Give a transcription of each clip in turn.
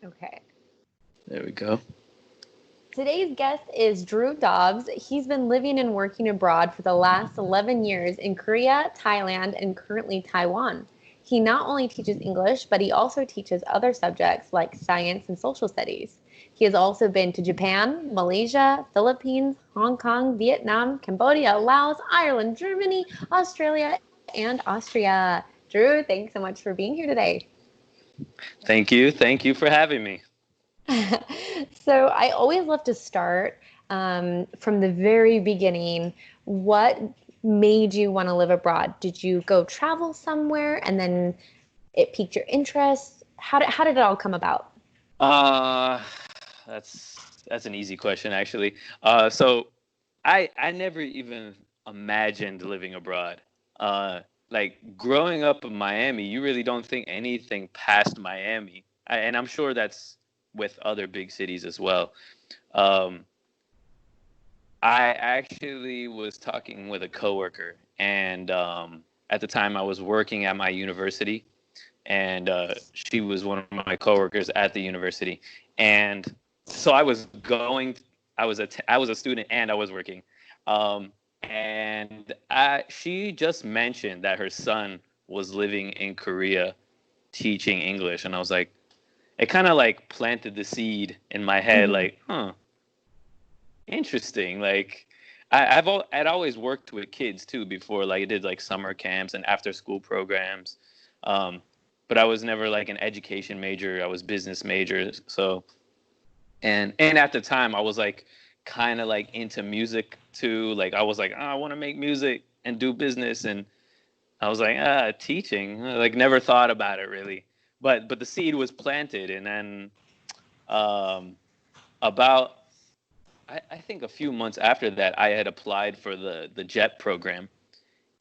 Okay. There we go. Today's guest is Dobbs. He's been living and working abroad for the last 11 years in Korea, Thailand, and currently Taiwan. He not only teaches English, but he also teaches other subjects like science and social studies. He has also been to Japan, Malaysia, Philippines, Hong Kong, Vietnam, Cambodia, Laos, Ireland, Germany, Australia, and Austria. Drew, thanks so much for being here today. Thank you. Thank you for having me. So I always love to start from the very beginning. What made you want to live abroad? Did you go travel somewhere and then it piqued your interest? How did it all come about? Uh, that's an easy question, actually. So I never even imagined living abroad. Like growing up in Miami, you really don't think anything past Miami, and I'm sure that's with other big cities as well. Um, I actually was talking with a coworker, and at the time I was working at my university, and she was one of my coworkers at the university, and so I was going. I was a student and I was working, and she just mentioned that her son was living in Korea teaching English, and I was like, it kind of like planted the seed in my head, Mm-hmm. like, huh, interesting. Like, I'd always worked with kids too before, like I did like summer camps and after school programs, um, but I was never like an education major. I was business major, so and at the time I was like kind of like into music too. Like I was like, oh, I want to make music and do business, and I was like, teaching. Like never thought about it really, but the seed was planted, and then um, about I think a few months after that, I had applied for the JET program,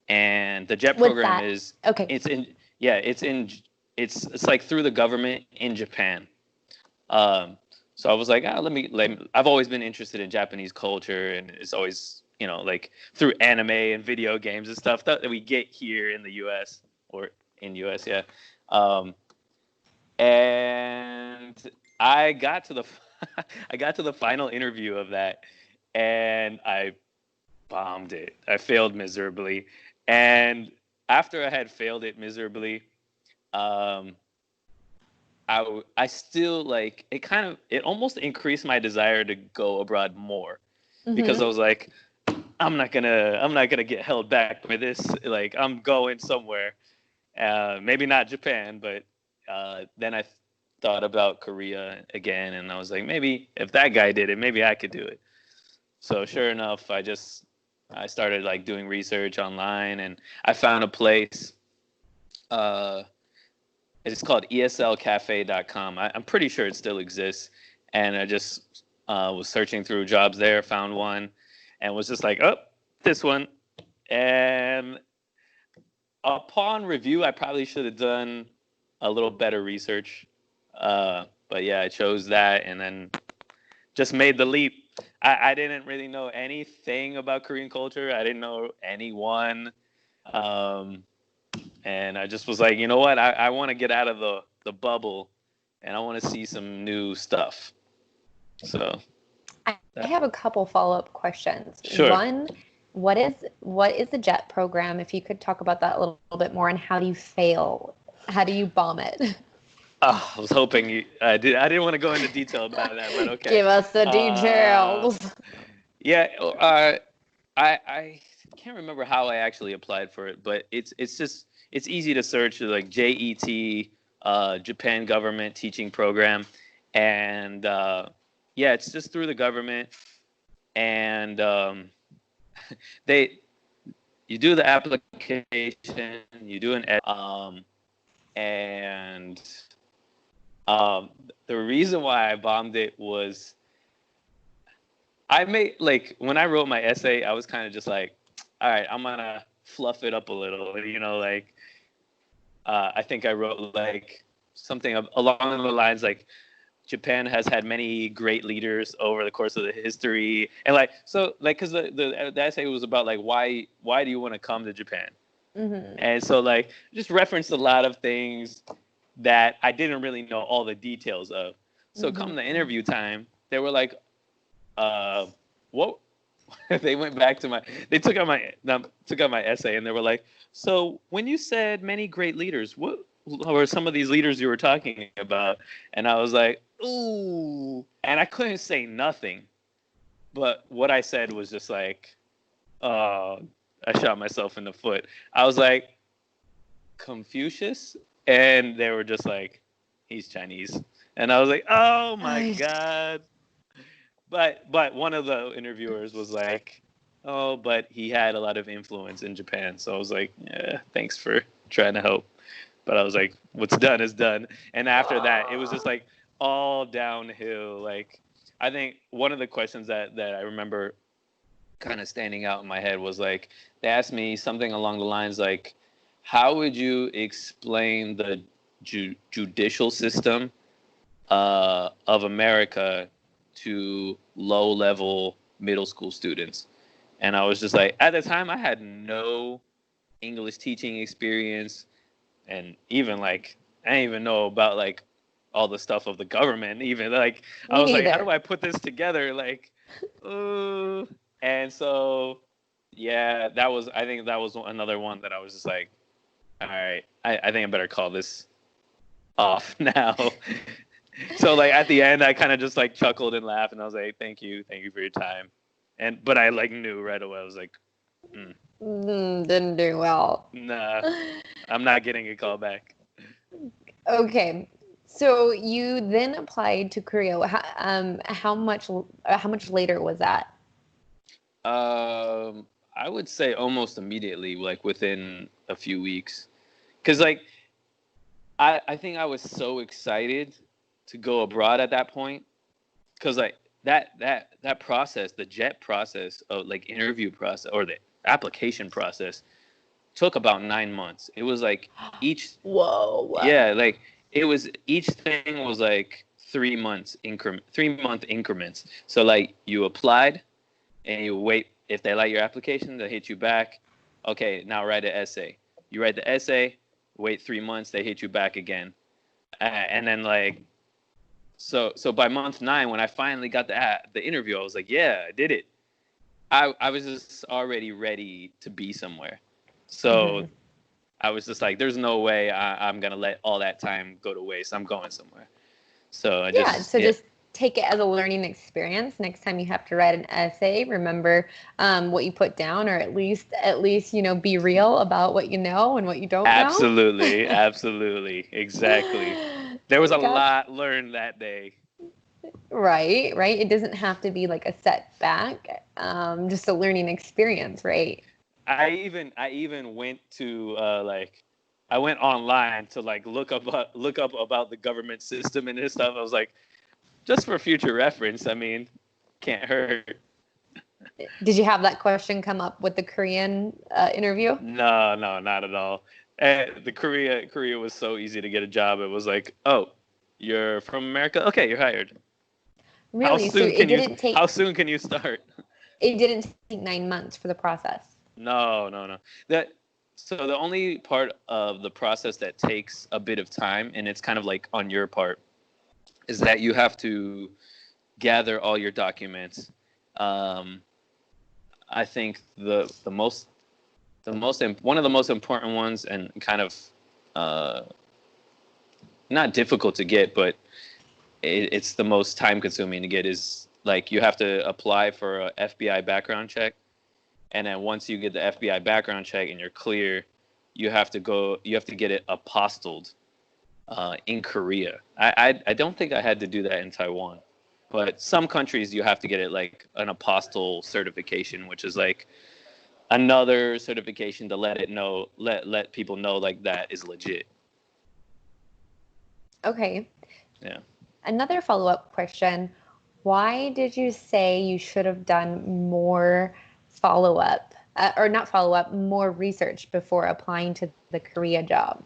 and the JET What's program that? is Okay. it's in yeah it's like through the government in Japan. Um, so I was like, I've always been interested in Japanese culture, and it's always, like through anime and video games and stuff that we get here in the U.S. or in U.S. Yeah. Um, and I got to the I got to the final interview of that, and I bombed it. I failed miserably, and after I had failed it miserably, um, I still like it. It almost increased my desire to go abroad more, because Mm-hmm. I was like, I'm not gonna get held back by this. Like I'm going somewhere. Maybe not Japan, but then I thought about Korea again, and I was like, maybe if that guy did it, maybe I could do it. So sure enough, I started like doing research online, and I found a place. Uh, it's called eslcafe.com. I'm pretty sure it still exists, and I just was searching through jobs there, found one, and was just like, oh, this one. And upon review, I probably should have done a little better research. But yeah, I chose that, and then just made the leap. I didn't really know anything about Korean culture. I didn't know anyone. Um, and I just was like, you know what? I want to get out of the bubble, and I want to see some new stuff. So I have a couple follow-up questions. sure. One, what is the JET program? If you could talk about that a little bit more, and how do you fail? How do you bomb it? I was hoping I didn't want to go into detail about that, but okay. Give us the Uh, details. yeah. I can't remember how I actually applied for it, but it's easy to search like JET, Japan government teaching program, and yeah, it's just through the government, and they you do the application, you do and um, the reason why I bombed it was I made like when I wrote my essay, I was kind of just like, all right, I'm gonna fluff it up a little, like I think I wrote like something along the lines like Japan has had many great leaders over the course of the history, and like so like because the essay was about like why do you want to come to Japan, Mm-hmm. and so like just referenced a lot of things that I didn't really know all the details of. So come the interview time, they were like, what? They went back to they took out my essay, and they were like, so when you said many great leaders, what were some of these leaders you were talking about? And I was like, ooh, and I couldn't say nothing. But what I said was just like, I shot myself in the foot. I was like, Confucius? And they were just like, he's Chinese. And I was like, oh my God. But one of the interviewers was like, oh, but he had a lot of influence in Japan. So I was like, yeah, thanks for trying to help. But I was like, what's done is done. And after that, it was just like all downhill. Like, I think one of the questions that I remember kind of standing out in my head was like, they asked me something along the lines like, how would you explain the judicial system of America to low-level middle school students? And I was just like, at the time, I had no English teaching experience, and even like, I didn't even know about like all the stuff of the government. Even like, I was like, how do I put this together? Like, and so, yeah, I think that was another one that I was just like, all right, I think I better call this off now. So like at the end, I kind of just like chuckled and laughed, and I was like, thank you for your time. But I like knew right away. I was like, didn't do well. Nah, I'm not getting a call back. Okay, so you then applied to Korea. How much later was that? I would say almost immediately, like within a few weeks, because like I think I was so excited to go abroad at that point, because like that process, the JET process of like interview process or the application process took about 9 months. It was like each like it was each thing was like 3 month increments. So like you applied and you wait, if they like your application, they hit you back. Okay, now write an essay. You write the essay, wait 3 months, they hit you back again. And then like so by month 9, when I finally got the interview, I was like, yeah, I did it. I was just already ready to be somewhere. So I was just like, there's no way I'm going to let all that time go to waste. I'm going somewhere. So just take it as a learning experience. Next time you have to write an essay, remember what you put down, or at least, be real about what you know and what you don't know. Absolutely. Exactly. There was a lot learned that day. Right. It doesn't have to be like a setback, just a learning experience, right? I even went to I went online to like look up about the government system and this stuff. I was like, just for future reference, I mean, can't hurt. Did you have that question come up with the Korean interview? No, not at all. The Korea was so easy to get a job. It was like, oh, you're from America? Okay, you're hired. Really? How soon can you start? It didn't take 9 months for the process. No. So the only part of the process that takes a bit of time, and it's kind of like on your part, is that you have to gather all your documents. I think one of the most important ones, and kind of not difficult to get, but it's the most time consuming to get, is like you have to apply for a FBI background check. And then once you get the FBI background check and you're clear, you have to get it apostilled in Korea. I don't think I had to do that in Taiwan, but some countries you have to get it like an apostille certification, which is like another certification to let people know like that is legit. Okay. Yeah. Another follow-up question. Why did you say you should have done more follow-up, or not follow-up, more research before applying to the Korea job?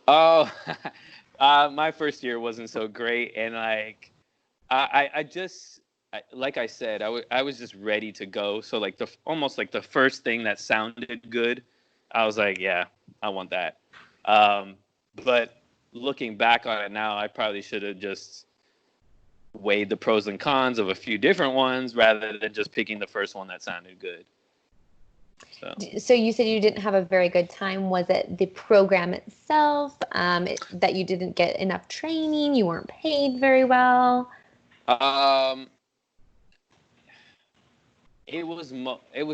Oh, my first year wasn't so great, and like like I said, I was just ready to go. So like almost like the first thing that sounded good, I was like, yeah, I want that. But looking back on it now, I probably should have just weighed the pros and cons of a few different ones rather than just picking the first one that sounded good. So you said you didn't have a very good time. Was it the program itself, that you didn't get enough training? You weren't paid very well? It was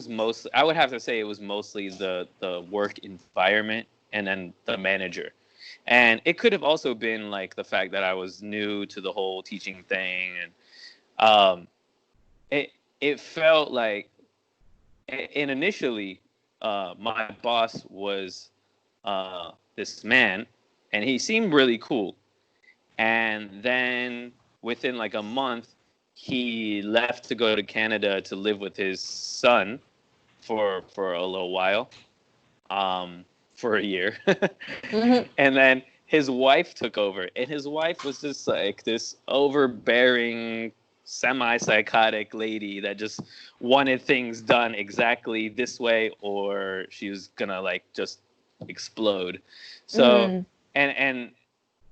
mostly, I would have to say it was mostly the work environment and then the manager. And it could have also been like the fact that I was new to the whole teaching thing, and it felt like, and initially, my boss was this man, and he seemed really cool. And then within like a month, he left to go to Canada to live with his son for a little while, for a year. Mm-hmm. And then his wife took over, and his wife was just like this overbearing, semi-psychotic lady that just wanted things done exactly this way, or she was gonna like just explode. So, and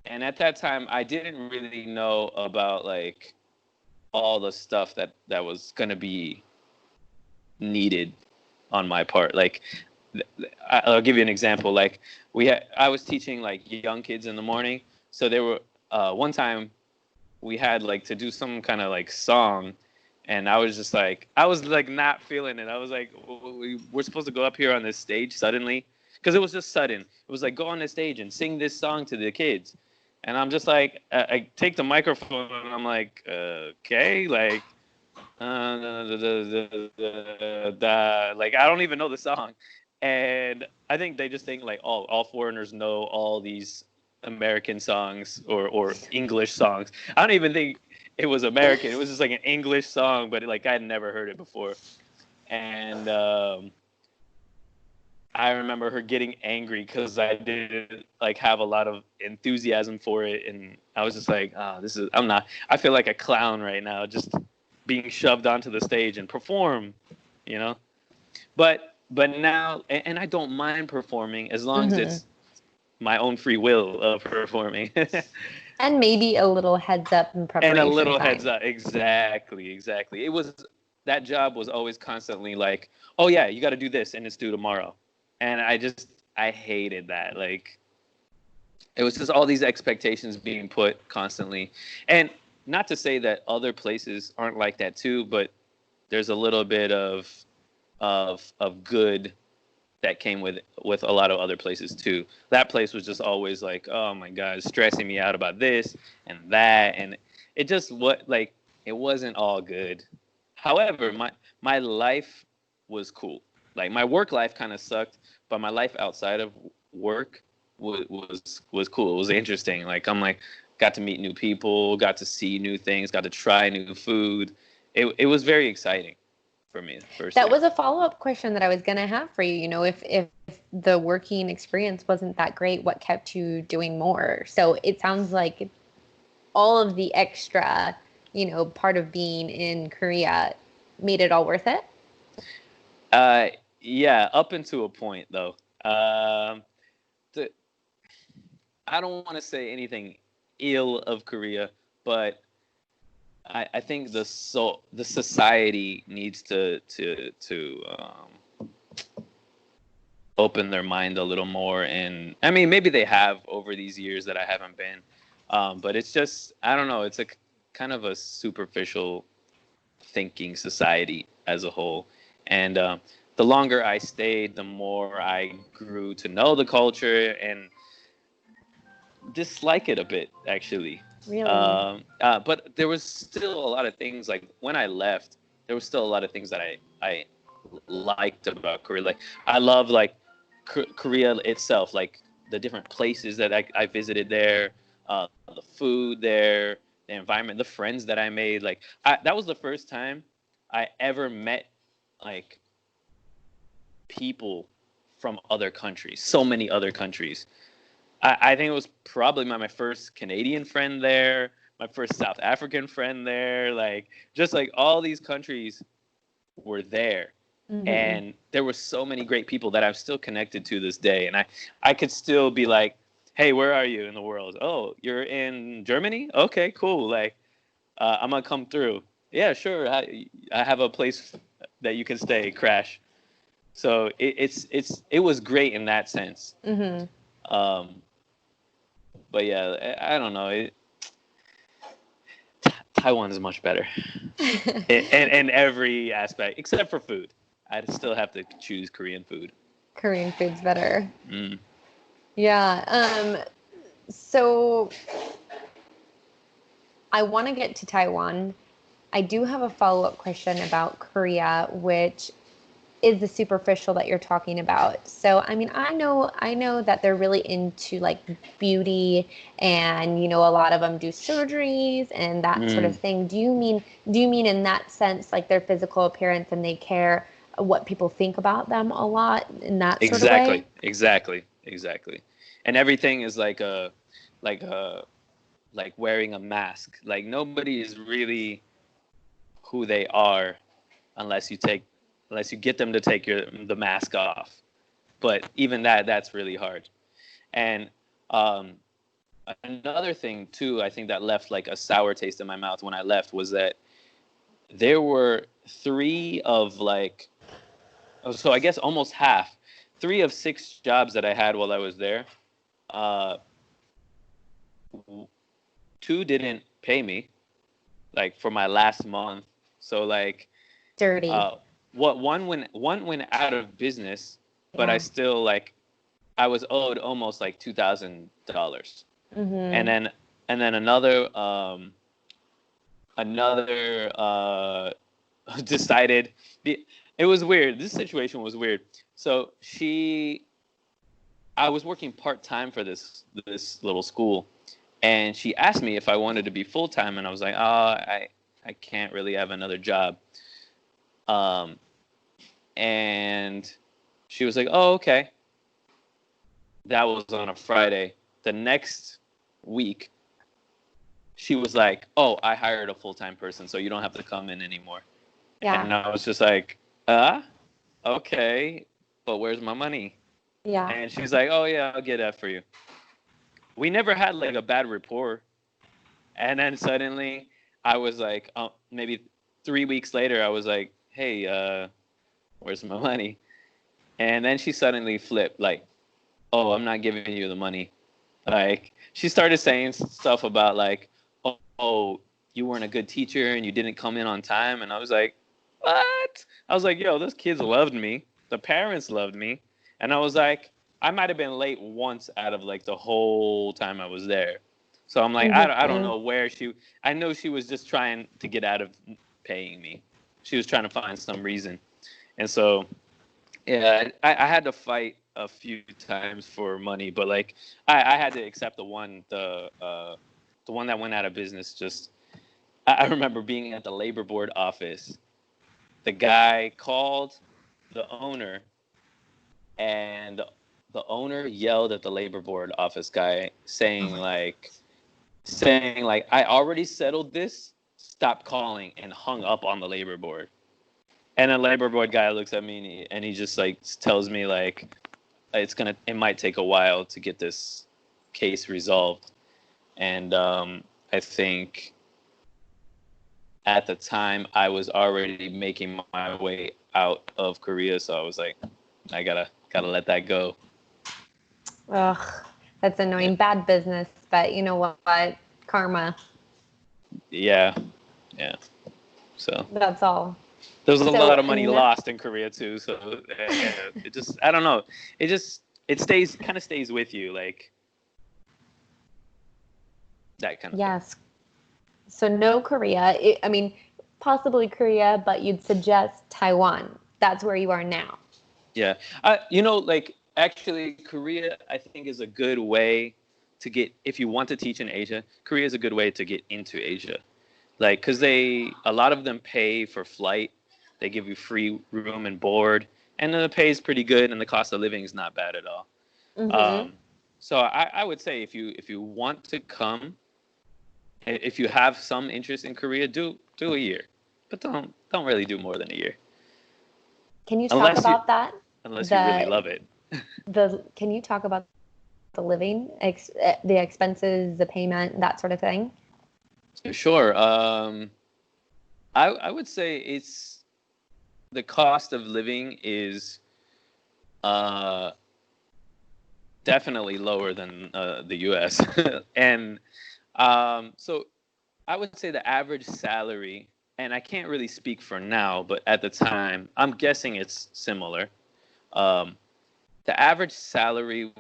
at that time, I didn't really know about like all the stuff that was gonna be needed on my part. Like, I'll give you an example. Like, I was teaching like young kids in the morning, so there were one time we had like to do some kind of like song, and I was like not feeling it. I was like, we're supposed to go up here on this stage suddenly, because it was just sudden. It was like, go on the stage and sing this song to the kids, and I'm just like, I take the microphone and I'm like, okay, like, like I don't even know the song. And I think they just think like, oh, all foreigners know all these American songs or English songs. I don't even think it was American. It was just like an English song, but like I had never heard it before. And I remember her getting angry because I didn't like have a lot of enthusiasm for it, and I was just like, oh, I feel like a clown right now, just being shoved onto the stage and perform, you know. But now, and I don't mind performing as long as it's my own free will of performing. And maybe a little heads up in preparation. And a little time. heads up. Exactly. That job was always constantly like, oh yeah, you got to do this and it's due tomorrow. And I hated that. Like, it was just all these expectations being put constantly. And not to say that other places aren't like that too, but there's a little bit of good that came with a lot of other places too. That place was just always like, oh my God, stressing me out about this and that, and it just it wasn't all good. However, my life was cool. Like, my work life kind of sucked, but my life outside of work was cool. It was interesting. Like, got to meet new people, got to see new things, got to try new food. It was very exciting for me. That was a follow-up question that I was going to have for you. You know, if the working experience wasn't that great, what kept you doing more? So it sounds like all of the extra, part of being in Korea made it all worth it. Yeah, up until a point though. I don't want to say anything ill of Korea, but I think the society needs to open their mind a little more. And I mean, maybe they have over these years that I haven't been, but it's just, I don't know. It's a kind of a superficial thinking society as a whole. And the longer I stayed, the more I grew to know the culture and dislike it a bit, actually. Really? But there was still a lot of things, like when I left, there was still a lot of things that I liked about Korea. Like, I love like Korea itself, like the different places that I visited there, the food there, the environment, the friends that I made. Like, that was the first time I ever met like people from other countries, so many other countries. I think it was probably my first Canadian friend there, my first South African friend there. Like, just like all these countries were there. Mm-hmm. And there were so many great people that I'm still connected to this day. And I could still be like, hey, where are you in the world? Oh, you're in Germany? Okay, cool. Like, I'm gonna come through. Yeah, sure. I have a place that you can stay, crash. So it was great in that sense. Mm-hmm. But yeah, I don't know. Taiwan is much better in every aspect except for food. I'd still have to choose Korean food. Korean food's better. Mm. Yeah. So I want to get to Taiwan. I do have a follow-up question about Korea, which is the superficial that you're talking about. So, I mean, I know that they're really into like beauty and, a lot of them do surgeries and that sort of thing. Do you mean in that sense, like their physical appearance and they care what people think about them a lot in that sort of way? Exactly. And everything is like like a, like wearing a mask. Like nobody is really who they are unless you get them to take the mask off. But even that's really hard. And another thing too, I think that left like a sour taste in my mouth when I left was that there were so I guess almost half, 3 of 6 jobs that I had while I was there. Uh, 2 didn't pay me, like for my last month. So like, Dirty. one went out of business, but I still like I was owed almost like $2,000. Mm-hmm. And then another decided it was weird. This situation was weird. So I was working part-time for this little school, and she asked me if I wanted to be full-time, and I was like, I can't really have another job. And she was like, oh, okay. That was on a Friday. The next week, she was like, oh, I hired a full-time person, so you don't have to come in anymore. Yeah. And I was just like, okay, but where's my money? Yeah. And she's like, oh, yeah, I'll get that for you. We never had like a bad rapport. And then suddenly I was like, maybe 3 weeks later, I was like, hey, where's my money? And then she suddenly flipped like, oh, I'm not giving you the money. Like, she started saying stuff about like, oh, you weren't a good teacher and you didn't come in on time. And I was like, what? I was like, yo, those kids loved me. The parents loved me. And I was like, I might have been late once out of like the whole time I was there. So I'm like, I don't know where I know she was just trying to get out of paying me. She was trying to find some reason. And so, yeah, I had to fight a few times for money, but like I had to accept the one that went out of business. Just I remember being at the labor board office. The guy called the owner, and the owner yelled at the labor board office guy, saying like, I already settled this. Stop calling, and hung up on the labor board. And the labor board guy looks at me and he just like tells me like, it might take a while to get this case resolved. And I think at the time I was already making my way out of Korea, so I was like, I gotta let that go. Ugh, that's annoying. Yeah. Bad business, but you know what? Karma. Yeah. So that's all. There was a lot of money lost in Korea too, so it just, I don't know. It stays with you, like that kind of thing. Yes. So no Korea. I mean, possibly Korea, but you'd suggest Taiwan. That's where you are now. Yeah. Like actually Korea, I think, is a good way to get, if you want to teach in Asia, Korea is a good way to get into Asia. Like, because a lot of them pay for flight. They give you free room and board, and then the pay is pretty good, and the cost of living is not bad at all. Mm-hmm. So I would say if you want to come, if you have some interest in Korea, do a year, but don't really do more than a year. Can you talk about that? Unless you really love it. Can you talk about the living, the expenses, the payment, that sort of thing? Sure. I would say it's the cost of living is uh, definitely lower than the U.S. and so I would say the average salary, and I can't really speak for now, but at the time, I'm guessing it's similar. Um, the average salary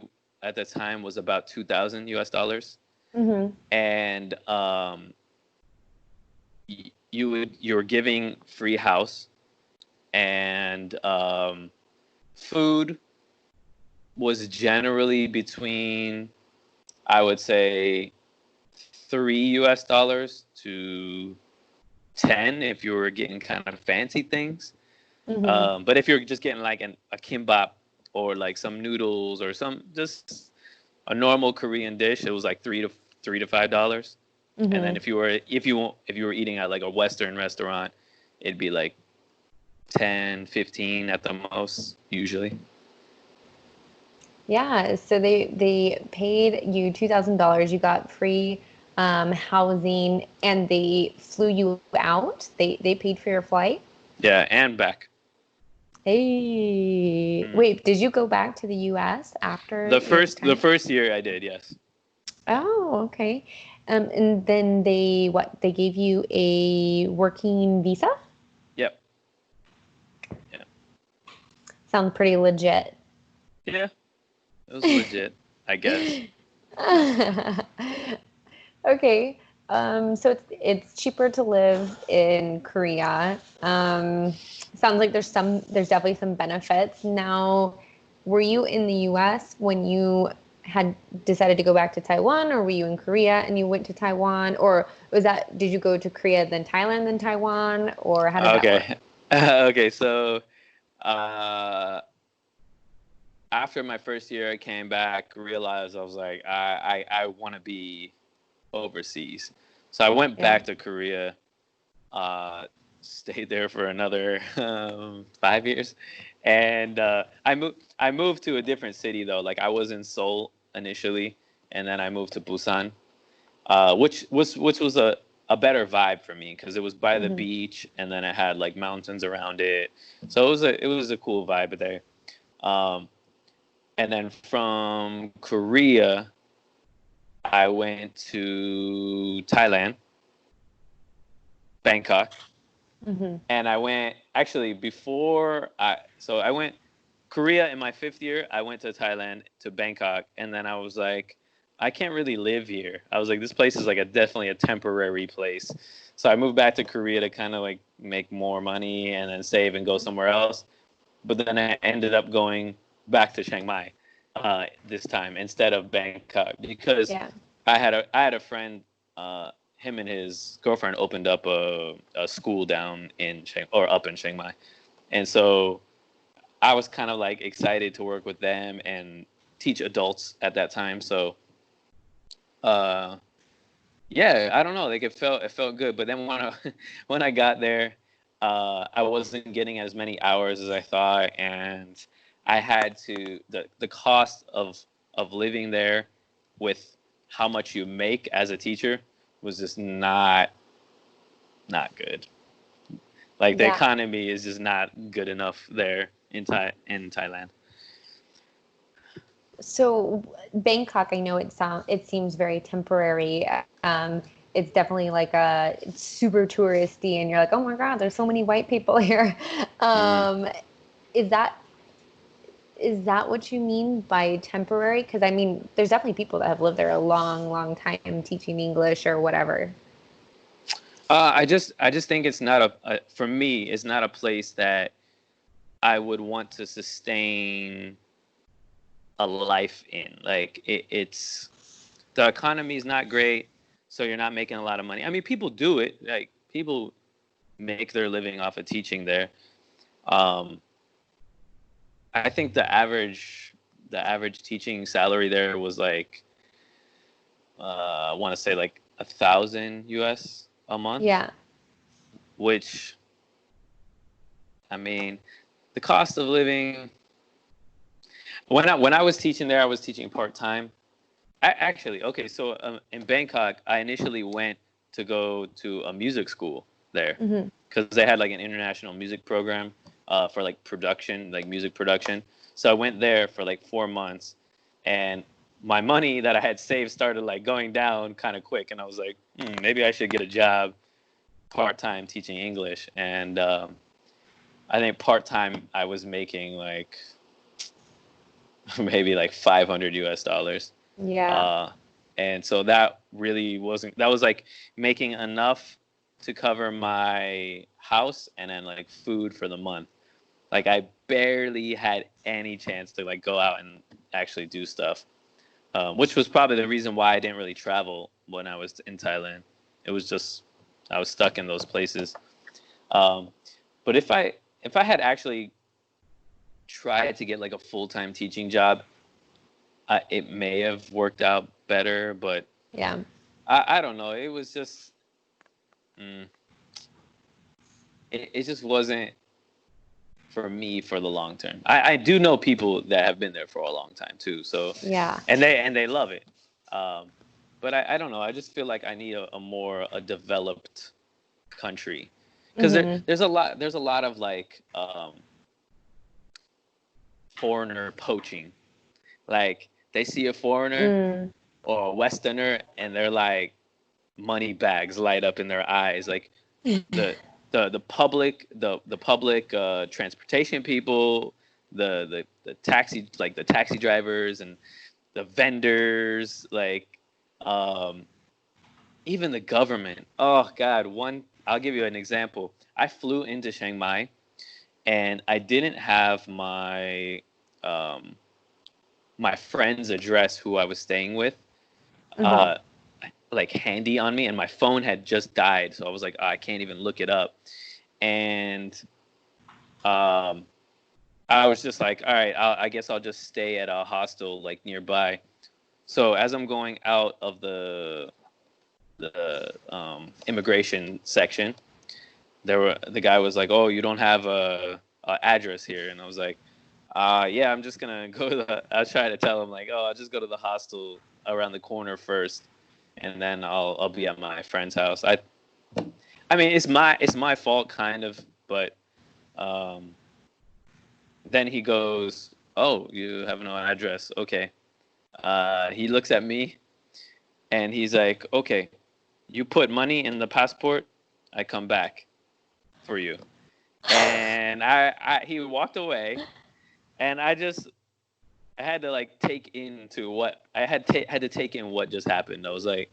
at the time was about 2,000 US dollars, Mm-hmm. and you were giving free house and food was generally between, I would say, $3 to 10 if you were getting kind of fancy things. Mm-hmm. But if you're just getting like a kimbap or like some noodles or some just a normal Korean dish, it was like three to $5. And then Mm-hmm. if you were eating at like a Western restaurant, it'd be like 10, 15 at the most usually. Yeah, so they paid you $2,000. You got free housing, and they flew you out. They paid for your flight. Yeah, and back. Hey, Mm. wait, did you go back to the U.S. after The your first the time? first year I did, yes. Oh, okay. And then they gave you a working visa? Yep. Yeah. Sounds pretty legit. Yeah. It was legit, I guess. Okay. So it's cheaper to live in Korea. Sounds like there's definitely some benefits. Now, were you in the US when you had decided to go back to Taiwan, or were you in Korea and you went to Taiwan, or did you go to Korea then Thailand then Taiwan, or how did that work? Okay. Okay, so uh after my first year I came back, realized I was like I want to be overseas. So I went Yeah. back to Korea, uh stayed there for another 5 years. And I moved to a different city though. Like I was in Seoul initially, and then I moved to Busan, which was a better vibe for me because it was by the Hmm. beach, and then it had like mountains around it. So it was a cool vibe there. Um, and then from Korea, I went to Thailand, Bangkok, Hmm. and I went actually before I went Korea in my fifth year. I went to Thailand to Bangkok, and then I was like, I can't really live here. I was like, this place is like definitely a temporary place. So I moved back to Korea to kind of like make more money and then save and go somewhere else. But then I ended up going back to Chiang Mai this time instead of Bangkok because Yeah. I had a friend. Him and his girlfriend opened up a school down in up in Chiang Mai, and so I was kind of like excited to work with them and teach adults at that time. So, uh, yeah, I don't know. Like it felt good. But then when I got there, I wasn't getting as many hours as I thought, and I had to the cost of living there with how much you make as a teacher was just not good. Like the Yeah. economy is just not good enough there in Thailand. So Bangkok, I know it seems very temporary. It's definitely like it's super touristy, and you're like, oh my God, there's so many white people here. Mm. Um, is that is that what you mean by temporary? Because I mean, there's definitely people that have lived there a long, long time teaching English or whatever. I just think it's not for me. It's not a place that I would want to sustain a life in. Like it's the economy is not great, so you're not making a lot of money. I mean, people do it. Like people make their living off of teaching there. Um, I think the average teaching salary there was like I want to say like 1,000 US a month, Yeah. which I mean the cost of living when I was teaching there, I was teaching part time. Actually, okay, so in Bangkok, I initially went to go to a music school there Mm-hmm. because they had like an international music program for like production, like music production. So I went there for like 4 months, and my money that I had saved started like going down kind of quick, and I was like, maybe I should get a job part-time teaching English. And I think part-time I was making like maybe like $500. Yeah. And so that really wasn't, that was like making enough to cover my house and then like food for the month. Like I barely had any chance to like go out and actually do stuff, which was probably the reason why I didn't really travel when I was in Thailand. It was just, I was stuck in those places. But if I had actually tried to get like a full-time teaching job, it may have worked out better, but Yeah. I don't know. It was just, it just wasn't for me for the long term. I do know people that have been there for a long time too. So Yeah. and they love it. But I don't know. I just feel like I need a more developed country because there's a lot of like foreigner poaching. Like they see a foreigner or a Westerner and they're like money bags light up in their eyes. Like the public transportation people, the taxi, like the taxi drivers and the vendors, like even the government. Oh God, I'll give you an example. I flew into Chiang Mai and I didn't have my my friend's address who I was staying with like handy on me, and my phone had just died, so I was like, I can't even look it up. And I was just like, all right, I guess I'll just stay at a hostel like nearby. So as I'm going out of the immigration section, the guy was like, oh, you don't have a address here. And I was like, yeah, I'm just gonna go to I was trying to tell him like, oh, I'll just go to the hostel around the corner first, and then I'll be at my friend's house. I mean, it's my fault kind of, but then he goes, oh, you have no address. Okay. He looks at me and he's like, okay, you put money in the passport, I come back for you. And he walked away, and I had to like take into what I had to take in what just happened. I was like,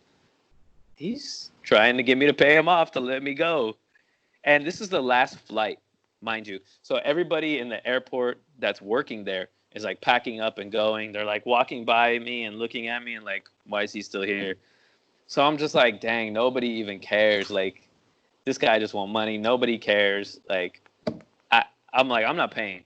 he's trying to get me to pay him off to let me go. And this is the last flight, mind you. So everybody in the airport that's working there is like packing up and going. They're like walking by me and looking at me and like, why is he still here? So I'm just like, dang, nobody even cares. Like, this guy just want money. Nobody cares. Like, I'm like, I'm not paying.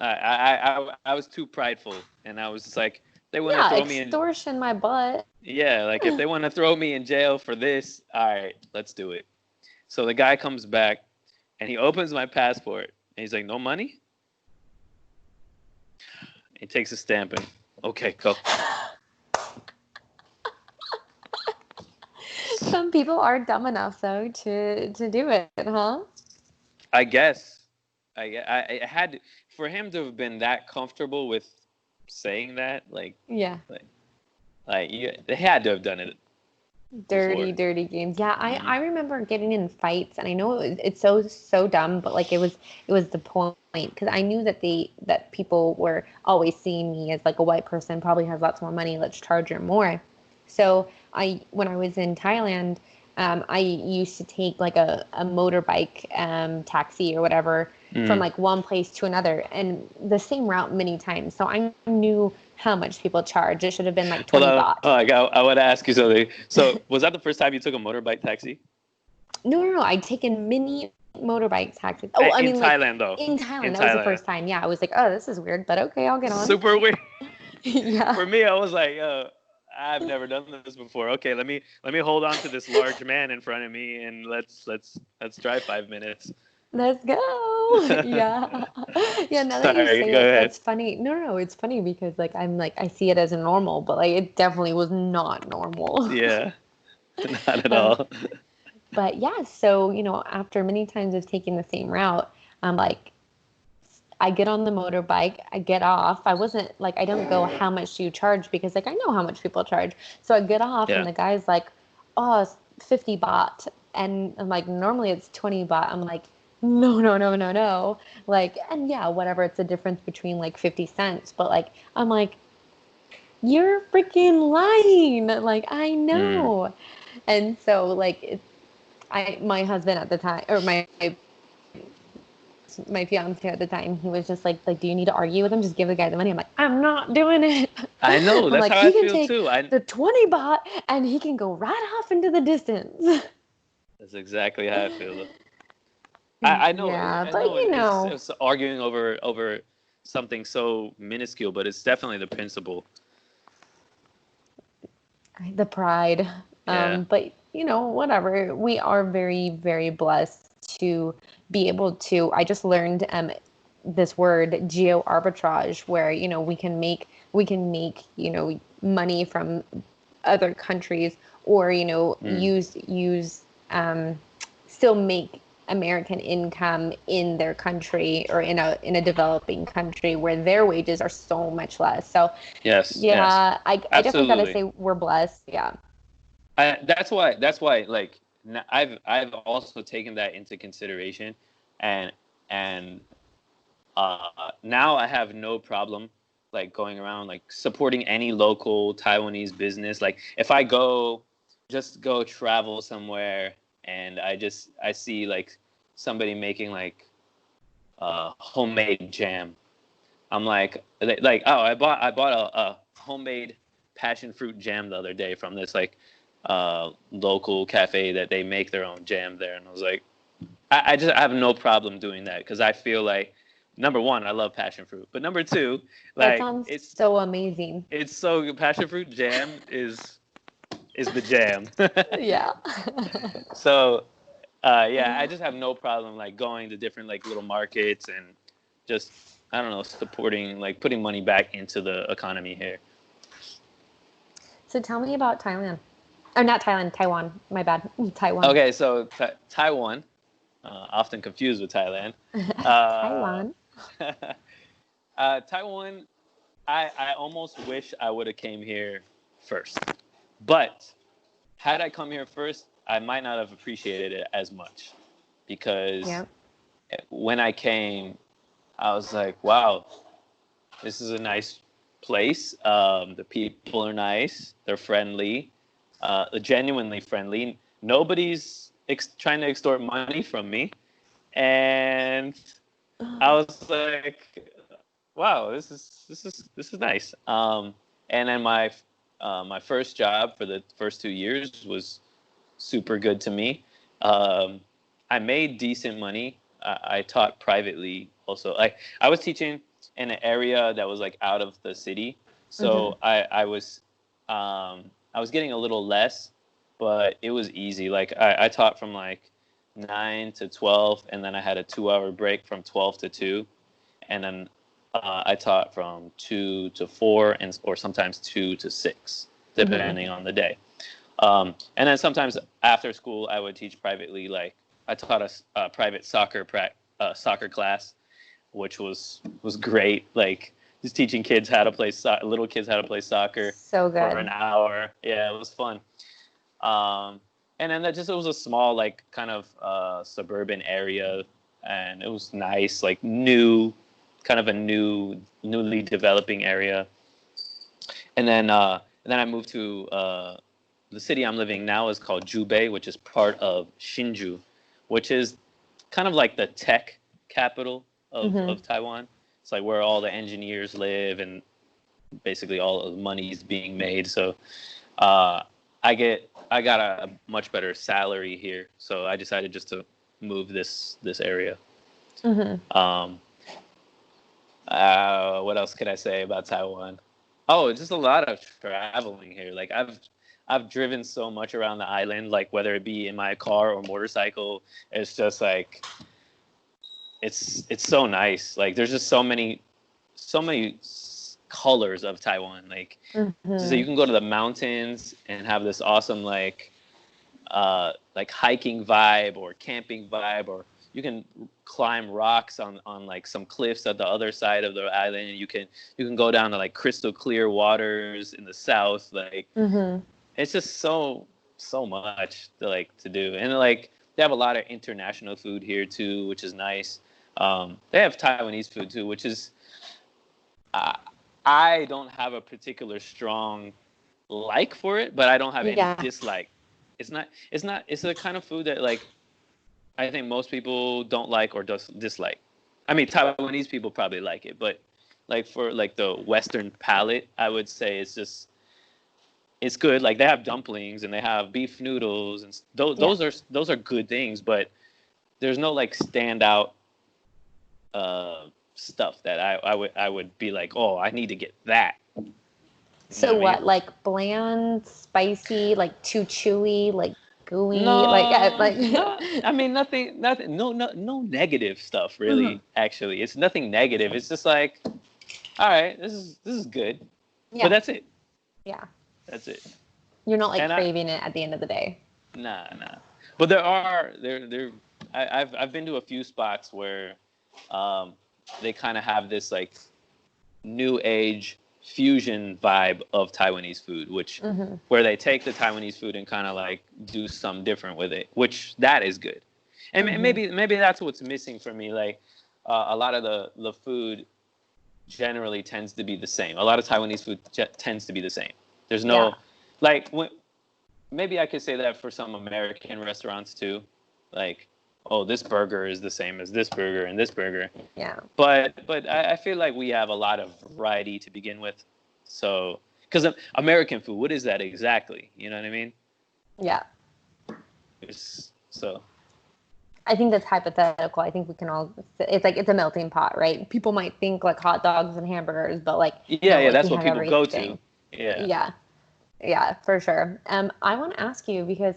I was too prideful, and I was just like, they want to throw me in extortion my butt. Yeah, like if they want to throw me in jail for this, all right, let's do it. So the guy comes back and he opens my passport and he's like, no money? He takes a stamp and, okay, go. Some people are dumb enough though to do it, huh? I guess. I had for him to have been that comfortable with saying that, like, yeah, they had to have done it. Dirty games. Yeah, I remember getting in fights, and I know it's so dumb, but like it was the point, because I knew that people were always seeing me as like a white person, probably has lots more money, let's charge her more. So when I was in Thailand, I used to take like a motorbike taxi or whatever from like one place to another, and the same route many times. So I knew how much people charge. It should have been like 20 baht. Oh, I want to ask you something. So was that the first time you took a motorbike taxi? No. I'd taken many motorbike taxis. Oh, I mean, Thailand, though. In Thailand, that was the first time. Yeah, I was like, oh, this is weird, but okay, I'll get on. Super weird. Yeah. For me, I was like, I've never done this before. Okay, let me hold on to this large man in front of me, and let's drive 5 minutes. Let's go. Yeah. Yeah, now that you say it, that's funny. No, it's funny because like I'm like I see it as a normal, but like it definitely was not normal. Yeah. Not at Um, all. but yeah, so, after many times of taking the same route, I'm like, I get on the motorbike, I get off. I wasn't like, I don't go, how much do you charge? Because like, I know how much people charge. So I get off and Yeah. the guy's like, oh, it's 50 baht. And I'm like, normally it's 20 baht. I'm like, no, no, no, no, no. Like, and yeah, whatever. It's a difference between like 50 cents. But like, I'm like, you're freaking lying. Like, I Mm. know. And so like, my husband at the time, or my fiance at the time, he was just like, do you need to argue with him? Just give the guy the money. I'm like, I'm not doing it. I know. I'm That's like, how I he can feel take too. the 20 baht and he can go right off into the distance. That's exactly how I feel. I know. Yeah, I but know. It's arguing over something so minuscule, but it's definitely the principle. the pride. Yeah. But whatever. We are very, very blessed to be able to. I just learned this word geo arbitrage, where we can make money from other countries, or Mm. use still make American income in their country, or in a developing country where their wages are so much less. So Yes. Yes. yeah, I definitely gotta Absolutely. say we're blessed. Yeah. That's why like I've also taken that into consideration, and and now I have no problem like going around like supporting any local Taiwanese business. Like if I go travel somewhere and I see like somebody making like homemade jam. I'm like, oh, I bought a homemade passion fruit jam the other day from this like local cafe that they make their own jam there, and I was like, I have no problem doing that because I feel like number one, I love passion fruit, but number two, That like sounds so amazing. it's so passion fruit jam is the jam. Yeah. So yeah, I just have no problem like going to different like little markets and just I don't know supporting like putting money back into the economy here. So tell me about Thailand. Or not Thailand, Taiwan. My bad. Taiwan. Okay, so Taiwan, often confused with Thailand. Uh, Taiwan. Taiwan, I almost wish I would have came here first, but had I come here first, I might not have appreciated it as much because Yeah. when I came, I was like, wow, this is a nice place. The people are nice. They're friendly, genuinely friendly. Nobody's trying to extort money from me. And I was like, wow, this is nice. And then my first job for the first 2 years was super good to me. Um, I made decent money. I taught privately also. Like I was teaching in an area that was like out of the city, Hmm. so I was getting a little less, but it was easy. Like I taught from like 9 to 12, and then I had a 2 hour break from 12 to 2, and then I taught from 2 to 4, and or sometimes 2 to 6, Hmm. depending on the day. And then sometimes after school, I would teach privately. Like I taught a private soccer class, which was great. Like just teaching kids how to play little kids how to play soccer So for an good. hour. Yeah, it was fun. And then it was a small like kind of suburban area, and it was nice, like kind of a newly developing area. And then I moved to the city I'm living now is called Jubei, which is part of Shinju, which is kind of like the tech capital Hmm. of Taiwan. It's like where all the engineers live and basically all of the money is being made. So uh, I got a much better salary here, so I decided just to move this area. Hmm. Um, what else could I say about Taiwan? Oh, just a lot of traveling here. Like I've driven so much around the island, like whether it be in my car or motorcycle. It's just like it's so nice. Like there's just so many colors of Taiwan. Like so you Hmm. can go to the mountains and have this awesome like like hiking vibe or camping vibe, or you can climb rocks on like some cliffs at the other side of the island. You can go down to like crystal clear waters in the south. Like it's just so much to do, and like they have a lot of international food here too, which is nice. They have Taiwanese food too, which is I don't have a particular strong like for it, but I don't have any dislike. It's the kind of food that like I think most people don't like or dislike. I mean, Taiwanese people probably like it, but like for like the Western palate, I would say it's good. Like they have dumplings and they have beef noodles, and those are good things, but there's no like standout stuff that I would be like, oh, I need to get that. So what, like bland, spicy, like too chewy, like gooey, no, no. I mean nothing, no negative stuff really. Actually, it's nothing negative. It's just like, all right, this is good, but that's it. Yeah, that's it. You're not like craving it at the end of the day. Nah. But I've been to a few spots where they kind of have this like new age fusion vibe of Taiwanese food, which where they take the Taiwanese food and kind of like do something different with it, which that is good. And maybe that's what's missing for me. Like a lot of the food generally tends to be the same. A lot of Taiwanese food tends to be the same. There's no maybe I could say that for some American restaurants too. Like, oh, this burger is the same as this burger and this burger. Yeah. But I feel like we have a lot of variety to begin with. So, because American food, what is that exactly? You know what I mean? Yeah. So. I think that's hypothetical. I think we can all, it's a melting pot, right? People might think like hot dogs and hamburgers, but like. Yeah, that's what people go to. Yeah, for sure. I want to ask you, because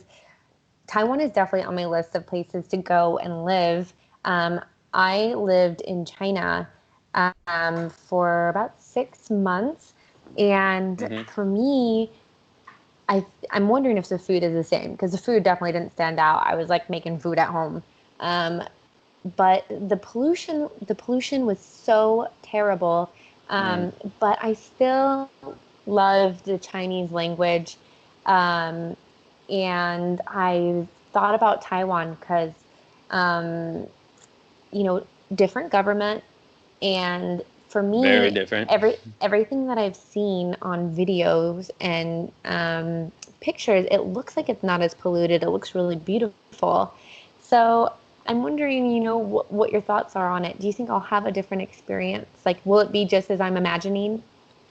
Taiwan is definitely on my list of places to go and live. I lived in China for about 6 months, and for me, I'm wondering if the food is the same, because the food definitely didn't stand out. I was like making food at home, but the pollution was so terrible. But I still love the Chinese language. And I thought about Taiwan because, different government. And for me, very different. Everything that I've seen on videos and pictures, it looks like it's not as polluted. It looks really beautiful. So I'm wondering, what your thoughts are on it. Do you think I'll have a different experience? Like, will it be just as I'm imagining?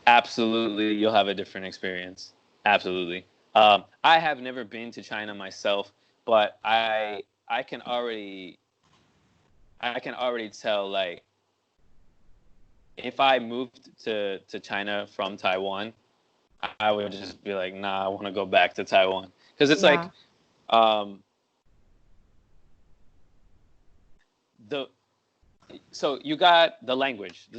Absolutely, you'll have a different experience. Absolutely. I have never been to China myself, but I can already tell, like, if I moved to China from Taiwan, I would just be like, nah, I want to go back to Taiwan, because it's like so you got the language.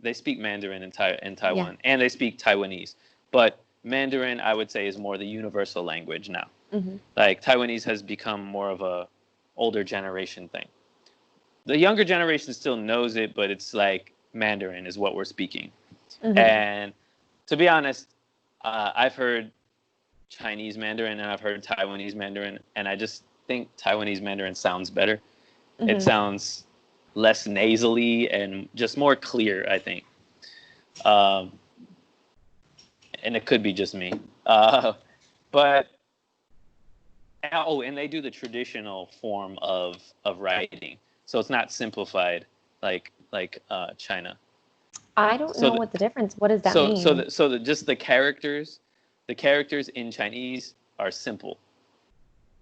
They speak Mandarin in Taiwan, and they speak Taiwanese, but Mandarin, I would say, is more the universal language now. Like Taiwanese has become more of a older generation thing. The younger generation still knows it, but it's like Mandarin is what we're speaking. And to be honest, I've heard Chinese Mandarin and I've heard Taiwanese Mandarin, and I just think Taiwanese Mandarin sounds better. It sounds less nasally and just more clear, I think. And it could be just me. But and they do the traditional form of writing, so it's not simplified like China. I don't know what the difference. What does that mean? So just the characters in Chinese are simple.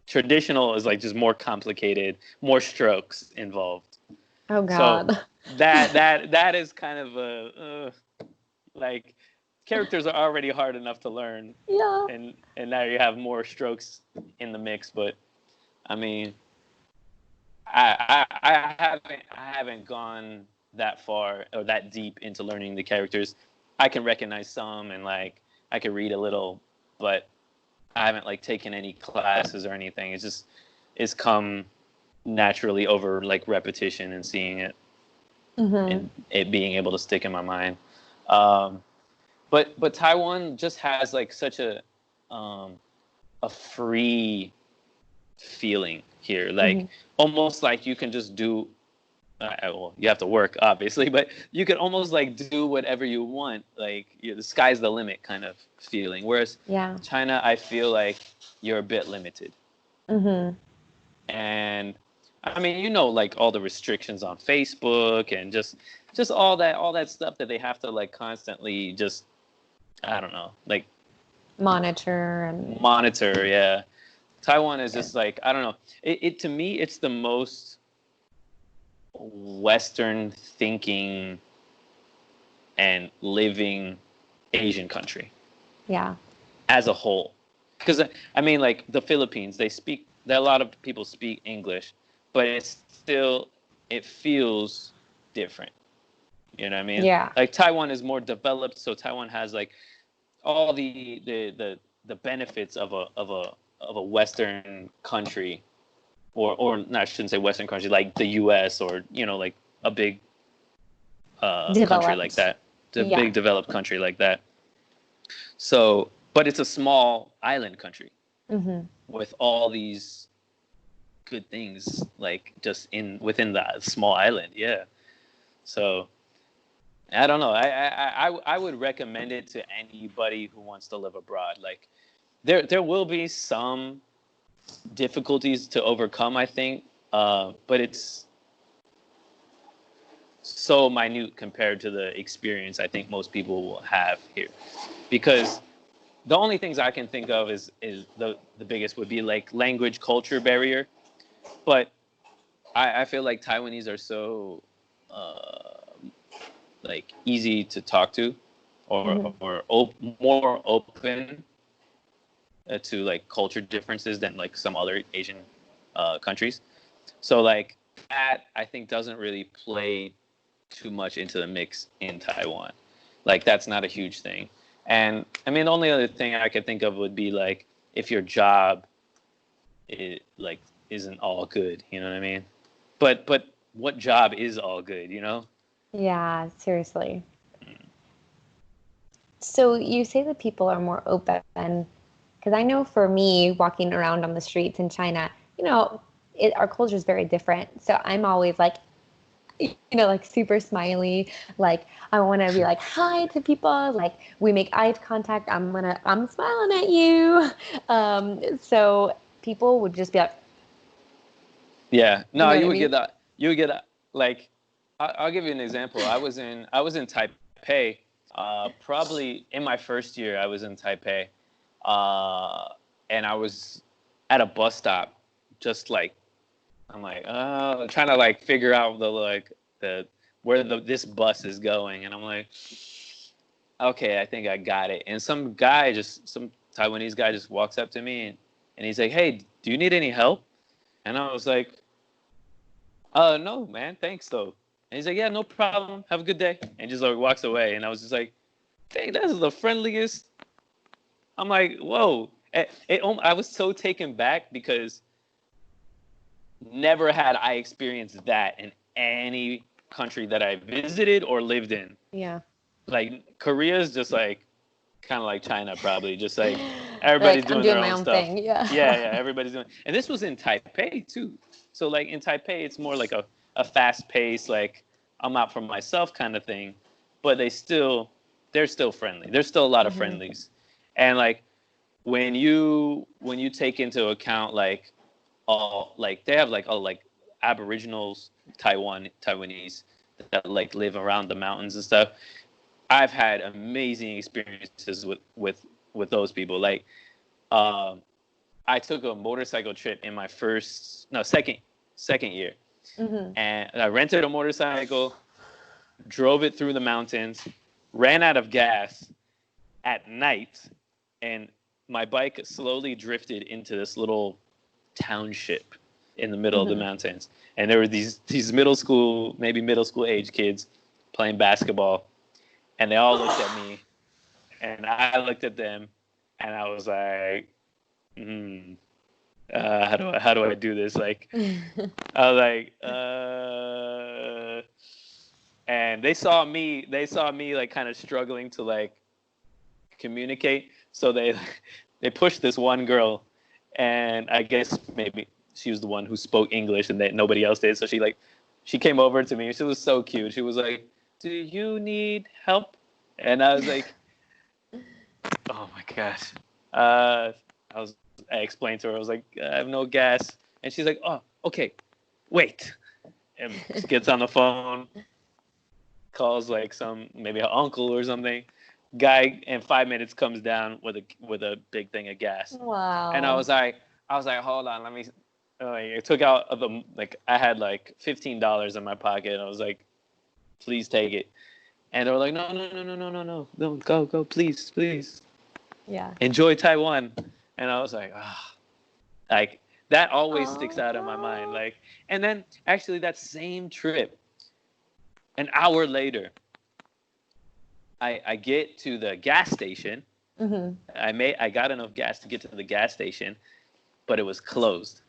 Traditional is like just more complicated, more strokes involved. Oh God. So that is kind of a like, characters are already hard enough to learn. Yeah. And now you have more strokes in the mix, but I mean, I haven't gone that far or that deep into learning the characters. I can recognize some, and like I can read a little, but I haven't like taken any classes or anything. It's come naturally over like repetition and seeing it and it being able to stick in my mind. But Taiwan just has like such a free feeling here, like almost like you can just do. Well, you have to work obviously, but you can almost like do whatever you want. Like the sky's the limit kind of feeling. Whereas China, I feel like you're a bit limited. And I mean, like all the restrictions on Facebook and just all that stuff that they have to like constantly just, I don't know, like monitor. Yeah. Taiwan is just like, I don't know. It to me, it's the most Western thinking and living Asian country. Yeah. As a whole. Because I mean, like the Philippines, a lot of people speak English, but it feels different. You know what I mean? Yeah. Like Taiwan is more developed, so Taiwan has like all the benefits of a Western country, or no, I shouldn't say Western country, like the U.S. or like a big country like that, big developed country like that. So, but it's a small island country with all these good things, like just within the small island. Yeah. So I don't know. I would recommend it to anybody who wants to live abroad. Like there will be some difficulties to overcome, I think, but it's so minute compared to the experience I think most people will have here. Because the only things I can think of is the biggest would be like language culture barrier. But I feel like Taiwanese are so like easy to talk to, or more open to like culture differences than like some other Asian countries. So like that I think doesn't really play too much into the mix in Taiwan. Like that's not a huge thing. And I mean, the only other thing I could think of would be like if your job isn't all good, you know what I mean? But what job is all good, Yeah, seriously. So you say that people are more open, because I know for me, walking around on the streets in China, our culture is very different. So I'm always like, like super smiley. Like I want to be like hi to people. Like we make eye contact. I'm smiling at you. So people would just be like, yeah, no, you would mean? get that. You would get that. Like, I'll give you an example. I was in Taipei. Probably in my first year, I was in Taipei, and I was at a bus stop, just like I'm like, trying to like figure out where this bus is going, and I'm like, okay, I think I got it. And some Taiwanese guy just walks up to me and he's like, hey, do you need any help? And I was like, no, man, thanks though. And he's like, yeah, no problem. Have a good day. And just like walks away. And I was just like, dang, that's the friendliest. I'm like, whoa. I was so taken back because never had I experienced that in any country that I visited or lived in. Yeah. Like Korea is just like kind of like China, probably just like everybody's doing their own stuff. Thing. Yeah. Yeah, everybody's doing. And this was in Taipei too. So like in Taipei, it's more like a fast pace, like I'm out for myself kind of thing. But they're still friendly. There's still a lot of friendlies, and like when you take into account like all like they have like all like Aboriginals, Taiwanese that like live around the mountains and stuff. I've had amazing experiences with those people. Like, I took a motorcycle trip in my second year, and I rented a motorcycle, drove it through the mountains, ran out of gas at night, and my bike slowly drifted into this little township in the middle of the mountains. And there were these middle school age kids playing basketball, and they all looked at me, and I looked at them, and I was like, how do I do this? Like, I was like, and they saw me like kind of struggling to like communicate. So they pushed this one girl, and I guess maybe she was the one who spoke English and that nobody else did. So she came over to me. She was so cute. She was like, "Do you need help?" And I was like, "Oh my gosh." I explained to her. I was like, "I have no gas," and she's like, "Oh, okay, wait." And she gets on the phone, calls like maybe her uncle or something. Guy in 5 minutes comes down with a big thing of gas. Wow. And I was like, hold on, let me. I took out of the I had like $15 in my pocket. And I was like, please take it. And they were like, no, go, please. Yeah. Enjoy Taiwan. And I was like, like that always sticks out in my mind. Like, and then actually that same trip, an hour later, I get to the gas station. I got enough gas to get to the gas station, but it was closed.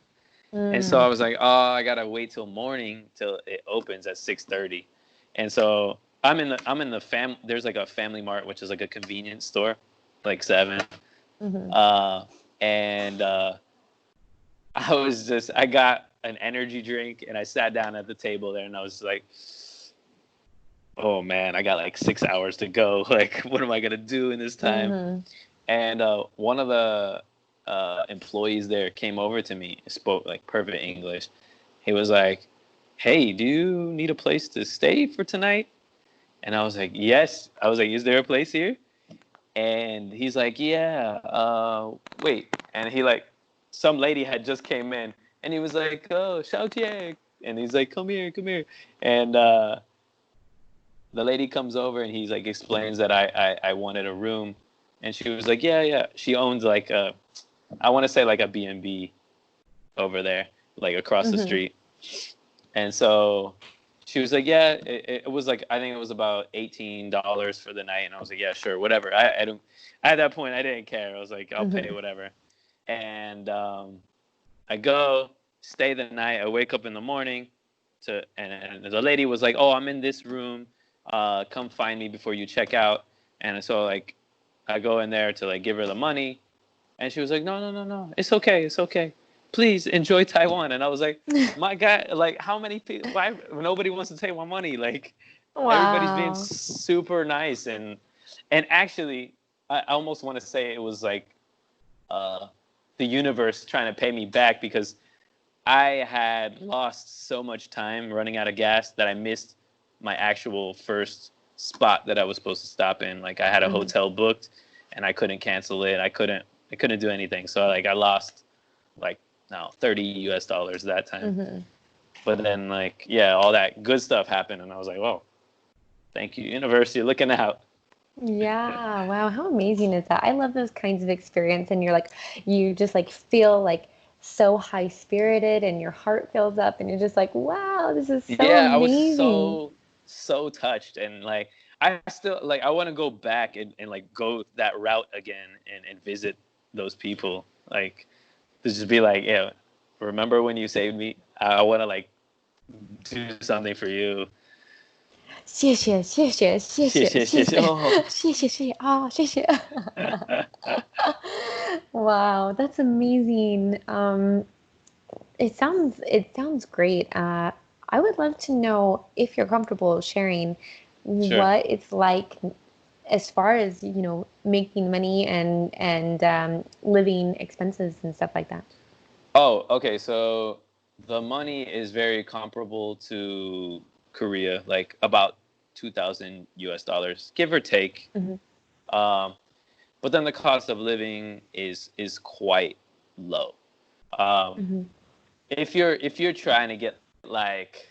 And so I was like, I gotta wait till morning till it opens at 6:30. And so I'm in the there's like a Family Mart, which is like a convenience store, like 7. And I got an energy drink and I sat down at the table there and I was like, oh man, I got like 6 hours to go. Like, what am I gonna do in this time? And one of the employees there came over to me, spoke like perfect English. He was like, "Hey, do you need a place to stay for tonight?" And I was like, "Yes." I was like, "Is there a place here?" And he's like, "Yeah. Wait." And he like, some lady had just came in, and he was like, "Oh, Xiaotie," and he's like, "Come here." And the lady comes over and he's like explains that I wanted a room, and she was like, yeah. She owns like I want to say like a B&B over there, like across the street. And so she was like, yeah, it was like, I think it was about $18 for the night. And I was like, yeah, sure, whatever. I don't, at that point, I didn't care. I was like, I'll pay whatever. And I go stay the night. I wake up in the morning and the lady was like, oh, I'm in this room. Come find me before you check out. And so like, I go in there to like give her the money. And she was like, no. It's okay. Please enjoy Taiwan. And I was like, my God, like how many people, why nobody wants to take my money? Like everybody's being super nice. And actually, I almost want to say it was like the universe trying to pay me back because I had lost so much time running out of gas that I missed my actual first spot that I was supposed to stop in. Like I had a hotel booked and I couldn't cancel it. I couldn't do anything. So like I lost like $30 that time. But then like, yeah, all that good stuff happened. And I was like, whoa, thank you, universe. You're looking out. Yeah. Wow. How amazing is that? I love those kinds of experience. And you just like feel like so high spirited and your heart fills up and you're just like, wow, this is so amazing. I was so touched. And like, I still like, I want to go back and like go that route again and visit those people. Like to just be like, yeah, remember when you saved me? I want to like do something for you. 谢谢谢谢谢谢谢谢谢谢谢谢啊谢谢 Wow, that's amazing. It sounds great. I would love to know if you're comfortable sharing what it's like as far as, making money and living expenses and stuff like that. Oh, okay. So the money is very comparable to Korea, like about 2,000 US dollars, give or take. But then the cost of living is quite low. If you're trying to get like,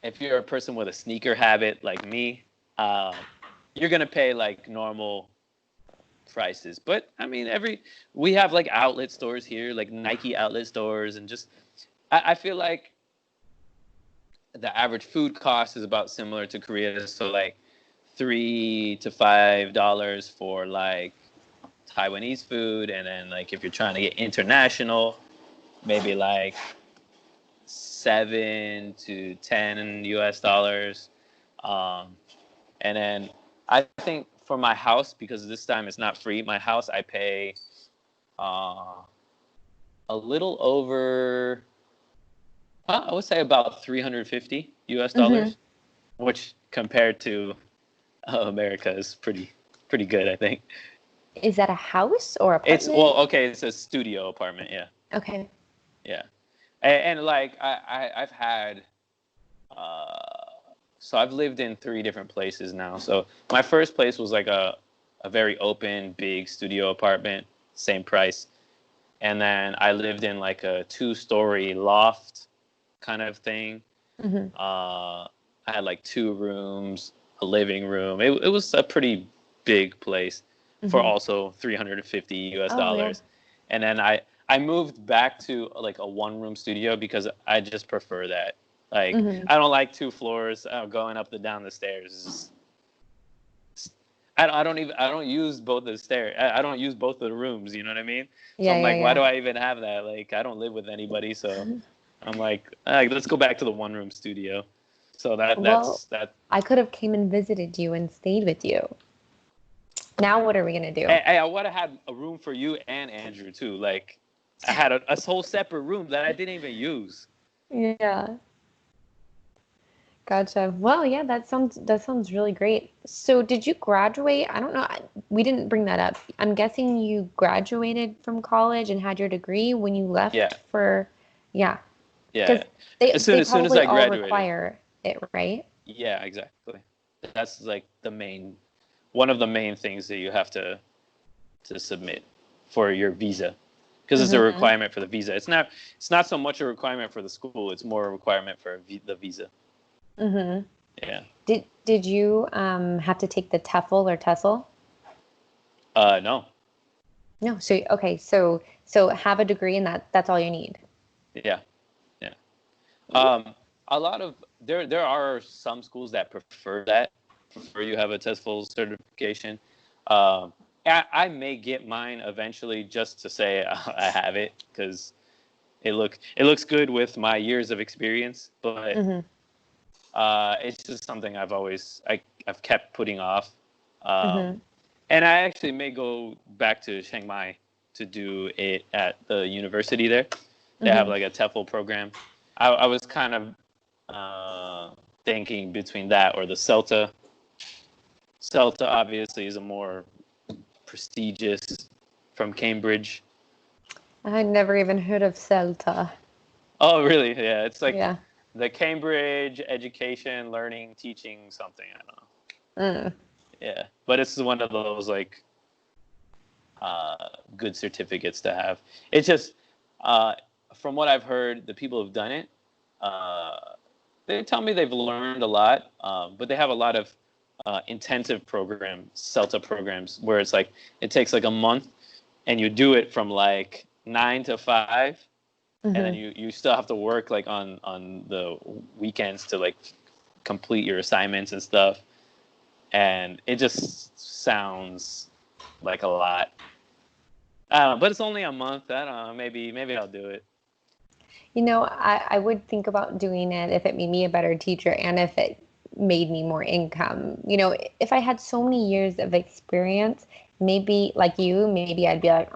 if you're a person with a sneaker habit like me, you're gonna pay like normal prices. But I mean, we have like outlet stores here, like Nike outlet stores, and just I feel like the average food cost is about similar to Korea. So like $3 to $5 for like Taiwanese food, and then like if you're trying to get international, maybe like $7 to $10 US. And then I think for my house, because this time it's not free, my house I pay a little over, I would say about $350 US, which compared to America is pretty good, I think. Is that a house or apartment? It's a studio apartment, yeah. Okay. Yeah. And like I've had, so I've lived in 3 different places now. So my first place was like a very open, big studio apartment, same price. And then I lived in like a 2-story loft kind of thing. I had like 2 rooms, a living room. It was a pretty big place for also $350 US. Yeah. And then I moved back to like a 1-room studio because I just prefer that. Like I don't like 2 floors going up and down the stairs. I don't use both the stairs. I don't use both of the rooms. You know what I mean? So I'm like, why do I even have that? Like I don't live with anybody, so I'm like, let's go back to the 1-room studio. So that's that. I could have came and visited you and stayed with you. Now what are we gonna do? Hey, I would have had a room for you and Andrew too. Like I had a whole separate room that I didn't even use. Yeah. Gotcha. Well, yeah, that sounds really great. So did you graduate? I don't know. We didn't bring that up. I'm guessing you graduated from college and had your degree when you left for, yeah. Yeah. Because as soon as I graduated. All require it, right? Yeah, exactly. That's like one of the main things that you have to submit for your visa, because it's a requirement for the visa. It's not so much a requirement for the school. It's more a requirement for the visa. Yeah. Did you have to take the TEFL or TESOL? No. No. So have a degree and that's all you need. Yeah. A lot of there are some schools that prefer you have a TESOL certification. I may get mine eventually just to say I have it, because it looks good with my years of experience, but it's just something I've kept putting off. And I actually may go back to Chiang Mai to do it at the university there. They have like a TEFL program. I was kind of thinking between that or the CELTA. CELTA obviously is a more prestigious, from Cambridge. I never even heard of CELTA. Oh, really? Yeah, it's like the Cambridge Education, Learning, Teaching, something. I don't know. Yeah, but it's one of those like good certificates to have. It's just from what I've heard, the people who've done it, they tell me they've learned a lot, but they have a lot of intensive programs, CELTA programs, where it's like it takes like a month, and you do it from like 9 to 5, and then you still have to work like on the weekends to like complete your assignments and stuff, and it just sounds like a lot. I don't know, but it's only a month. I don't know. Maybe I'll do it. You know, I would think about doing it if it made me a better teacher and if it made me more income. You know, if I had so many years of experience, maybe like you, maybe I'd be like,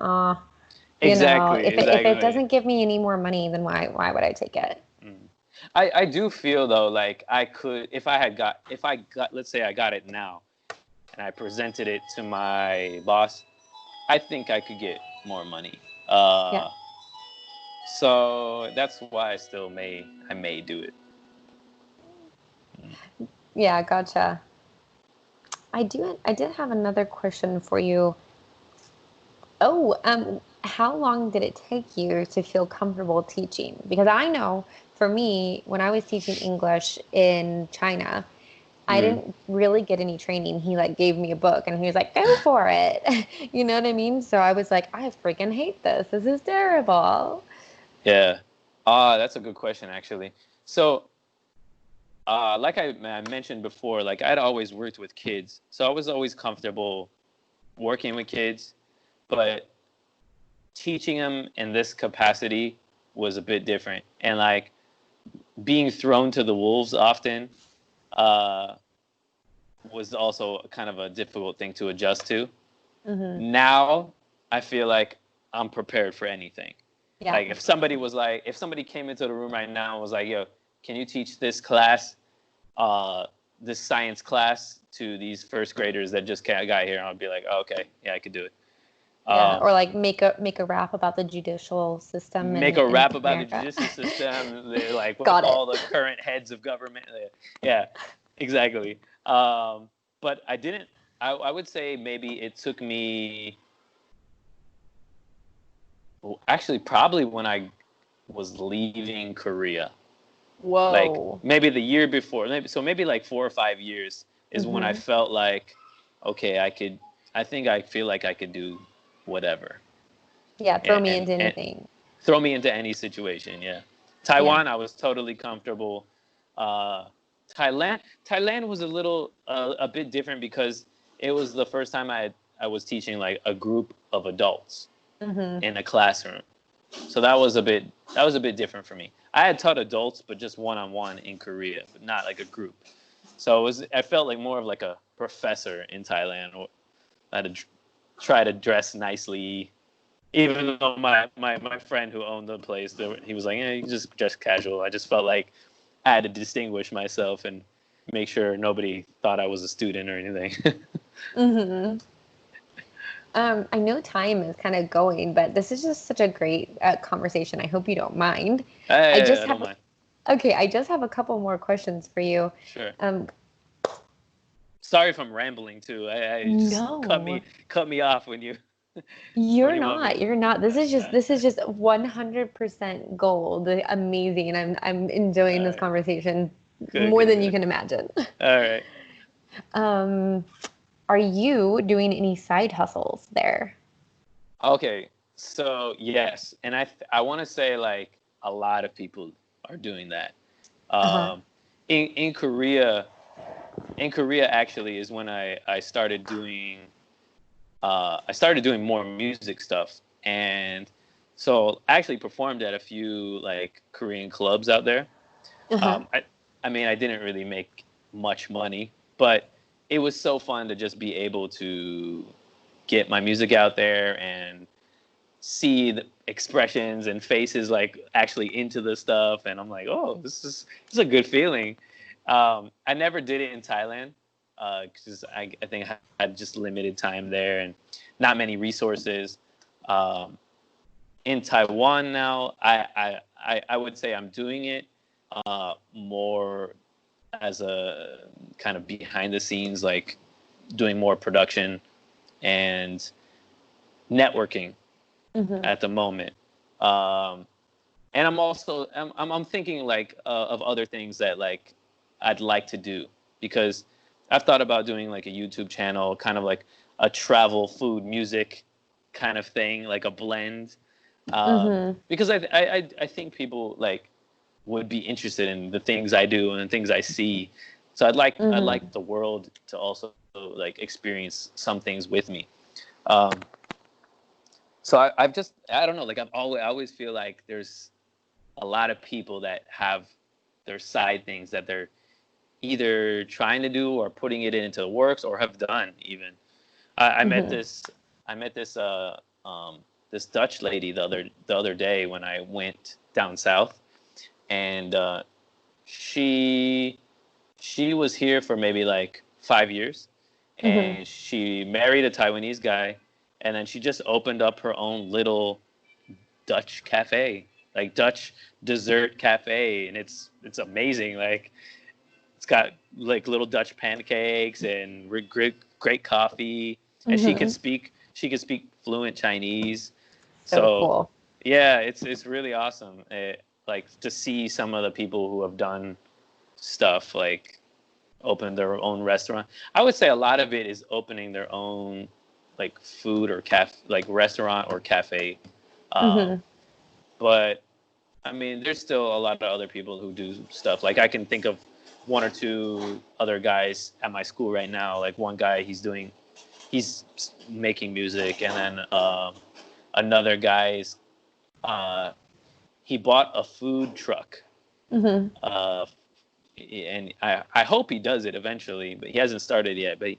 exactly. If it doesn't give me any more money, then why would I take it? I do feel though like I could, if I got, let's say I got it now, and I presented it to my boss, I think I could get more money. So that's why I may do it. Yeah, gotcha. I did have another question for you. How long did it take you to feel comfortable teaching? Because I know for me, when I was teaching English in China, I didn't really get any training. He like gave me a book and he was like, go for it. You know what I mean? So I was like, I freaking hate this. This is terrible. Yeah. That's a good question, actually. So, like I mentioned before, like I'd always worked with kids. So I was always comfortable working with kids. but teaching them in this capacity was a bit different. And like being thrown to the wolves often was also kind of a difficult thing to adjust to. Mm-hmm. Now I feel like I'm prepared for anything. Yeah. Like if somebody came into the room right now and was like, yo, can you teach this class, this science class to these first graders that just got here? And I'd be like, oh, okay, yeah, I could do it. Yeah, or like make a rap about the judicial system Make a in rap about the America. judicial system, like Got it. all the current heads of government. Yeah, exactly. But I didn't. I would say maybe it took me. Actually, probably when I was leaving Korea. Whoa. Like maybe the year before. Maybe like 4 or 5 years is when I Mm-hmm. felt like, okay, I feel like I could do whatever. Yeah, throw me into And anything. throw me into any situation. Yeah. Taiwan, I was totally comfortable. Thailand was a bit different because it was the first time I was teaching like a group of adults Mm-hmm. in a classroom. So that was a bit different for me. I had taught adults, but just one-on-one in Korea, but not like a group. So I felt like more of like a professor in Thailand, or I had to try to dress nicely. Even though my friend who owned the place, he was like, yeah, you can just dress casual. I just felt like I had to distinguish myself and make sure nobody thought I was a student or anything. Mm-hmm. I know time is kind of going, but this is just such a great conversation. I hope you don't mind. I just I don't have mind. Okay, I just have a couple more questions for you. Sure. Um, Sorry if I'm rambling too. I just no, cut me off when you when you're you want me not. to. You're not. This is just 100% gold. Amazing. I'm enjoying All this right. conversation Good, more good, than you good. can imagine. All right. Um, are you doing any side hustles there? Okay. So yes, and I want to say like a lot of people are doing that. Uh-huh. Um, in Korea, actually is when I started doing more music stuff, and so I actually performed at a few like Korean clubs out there. Uh-huh. I mean, I didn't really make much money, but it was so fun to just be able to get my music out there and see the expressions and faces like actually into the stuff. And I'm like, oh, this is a good feeling. I never did it in Thailand because I think I had just limited time there and not many resources. Um, in Taiwan now, I would say I'm doing it more as a kind of behind the scenes, like doing more production and networking Mm-hmm. at the moment. Um, and I'm also I'm thinking like of other things that like I'd like to do because I've thought about doing like a YouTube channel, kind of like a travel, food, music kind of thing, like a blend. Mm-hmm. Because I think people like would be interested in the things I do and the things I see. So I'd Mm-hmm. like the world to also like experience some things with me. Um, so I've just I don't know, like I always feel like there's a lot of people that have their side things that they're either trying to do or putting it into the works or have done even. I met Mm-hmm. this this Dutch lady the other day when I went down south, and she she was here for maybe like 5 years, Mm-hmm. and she married a Taiwanese guy, and then she just opened up her own little Dutch cafe, like Dutch dessert cafe, and it's amazing. Like it's got like little Dutch pancakes and great coffee, and Mm-hmm. she could speak fluent Chinese. So So cool. yeah, it's really awesome. Like to see some of the people who have done stuff like open their own restaurant. I would say a lot of it is opening their own like food or like restaurant or cafe. Um, Mm-hmm. but I mean, there's still a lot of other people who do stuff. Like I can think of one or two other guys at my school right now. Like one guy, he's doing he's making music, and then another guy's he bought a food truck. Mm-hmm. And I hope he does it eventually, but he hasn't started yet. But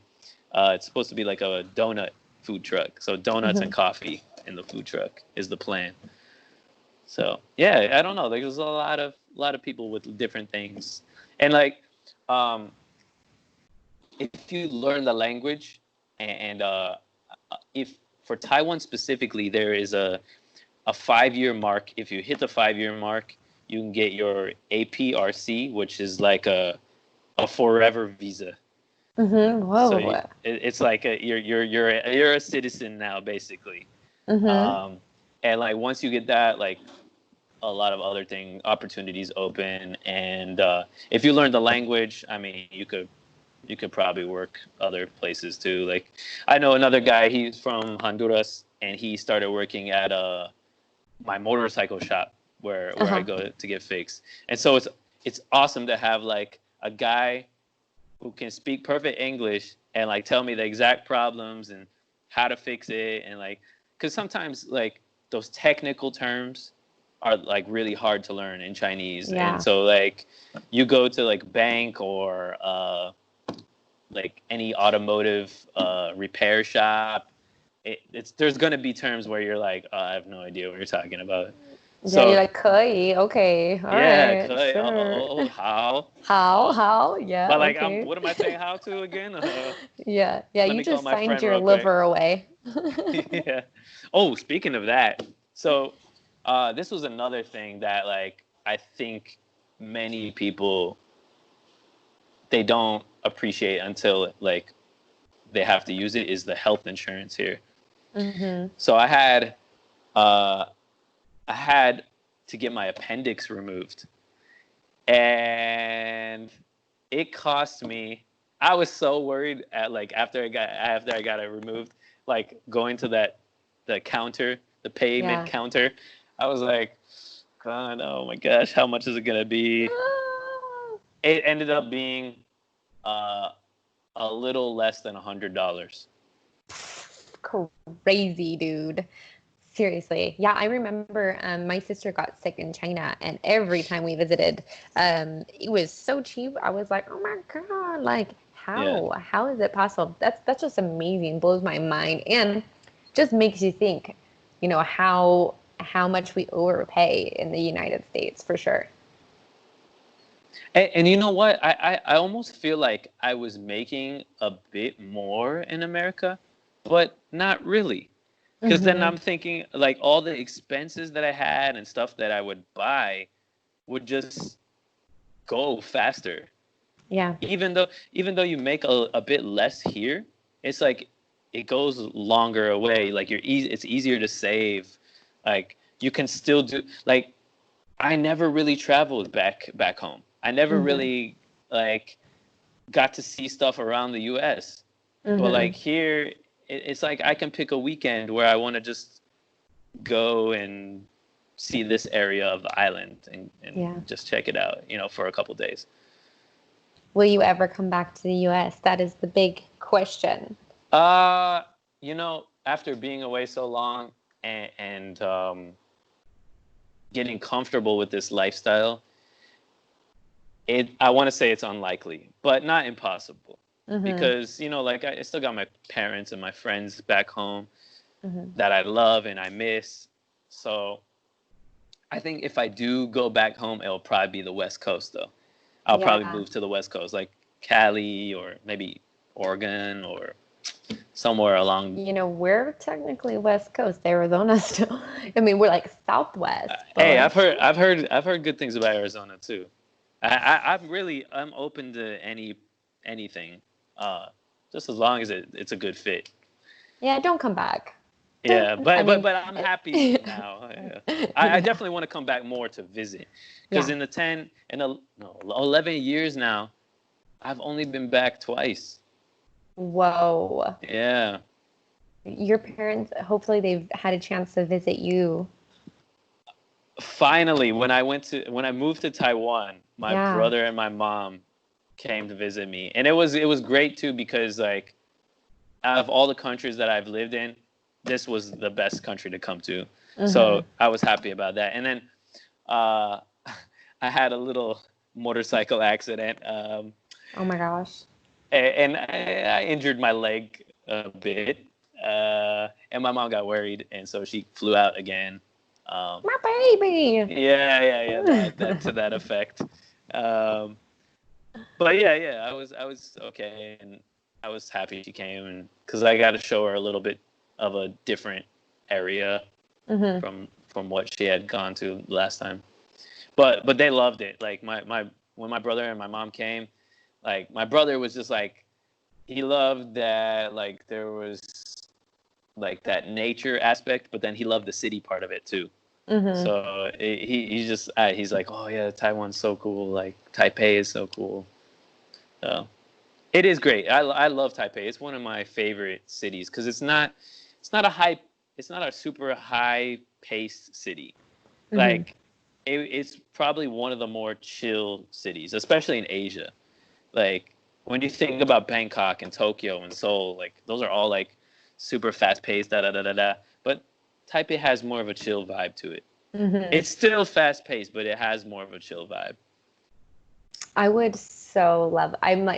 it's supposed to be like a donut food truck. So donuts and coffee in the food truck is the plan. So yeah, I don't know. Like, there's a lot of people with different things, and like if you learn the language, and if for Taiwan specifically, there is a 5-year mark. If you hit the 5-year mark, you can get your APRC, which is like a forever visa. Mm-hmm. Whoa. So it's like you're a citizen now, basically. Mm-hmm. And like once you get that, like a lot of other opportunities open. And if you learn the language, I mean, you could probably work other places too. Like I know another guy. He's from Honduras, and he started working at my motorcycle shop where I go to get fixed. And so it's awesome to have like a guy who can speak perfect English and like tell me the exact problems and how to fix it. And like, cause sometimes like those technical terms are like really hard to learn in Chinese. Yeah. And so like you go to like bank or like any automotive repair shop, there's going to be terms where you're like, oh, I have no idea what you're talking about. Yeah, So, you're like, 可以, okay, all right, sure. How? Yeah, but like, okay. what am I saying how to again? Yeah, let you me call just my signed friend your real quick. liver away. Yeah. Oh, speaking of that, so this was another thing that like I think many people they don't appreciate until like they have to use it, is the health insurance here. Mm-hmm. So I had to get my appendix removed, and it cost me. I was so worried at like after I got it removed, like going to the counter, the payment counter. I was like, God, oh my gosh, how much is it gonna be? It ended up being a little less than $100. Crazy, dude. Seriously. Yeah, I remember my sister got sick in China, and every time we visited, it was so cheap. I was like, oh my God, like how is it possible? That's just amazing. Blows my mind, and just makes you think, how much we overpay in the United States for sure. And you know what? I almost feel like I was making a bit more in America, but not really. Because then I'm thinking like all the expenses that I had and stuff that I would buy would just go faster. Yeah. Even though you make a bit less here, it's like it goes longer away. Like it's easier to save. Like you can still do like I never really traveled back home. I never really like got to see stuff around the US. But like here it's like I can pick a weekend where I want to just go and see this area of the island and just check it out, for a couple of days. Will you ever come back to the US? That is the big question. After being away so long and getting comfortable with this lifestyle, I want to say it's unlikely, but not impossible. Because, like I still got my parents and my friends back home that I love and I miss. So I think if I do go back home, it'll probably be the West Coast, though. I'll probably move to the West Coast, like Cali or maybe Oregon or somewhere along. We're technically West Coast, Arizona still. I mean, we're like Southwest. Hey, I've heard good things about Arizona too. I'm open to anything, just as long as it's a good fit. Yeah, don't come back. Yeah, but I'm happy now. Yeah. I definitely want to come back more to visit, because in the 11 years now, I've only been back twice. Whoa. Yeah. Your parents, hopefully they've had a chance to visit you. Finally, when I moved to Taiwan, my brother and my mom came to visit me, and it was great too, because like out of all the countries that I've lived in, this was the best country to come to. Mm-hmm. So I was happy about that. And then I had a little motorcycle accident. Oh my gosh. And I injured my leg a bit. And my mom got worried, and so she flew out again. My baby. Yeah. That to that effect. But yeah, I was okay, and I was happy she came, and because I got to show her a little bit of a different area from what she had gone to last time. But they loved it. Like when my brother and my mom came, like my brother was just like, he loved that, like there was like that nature aspect, but then he loved the city part of it too. So he's like, oh yeah, Taiwan's so cool. Like Taipei is so cool. So it is great. I love Taipei. It's one of my favorite cities because it's not a super high paced city. Like it's probably one of the more chill cities, especially in Asia. Like when you think about Bangkok and Tokyo and Seoul, like those are all like super fast paced, But Taipei has more of a chill vibe to it. It's still fast paced, but it has more of a chill vibe. I would so love. I'm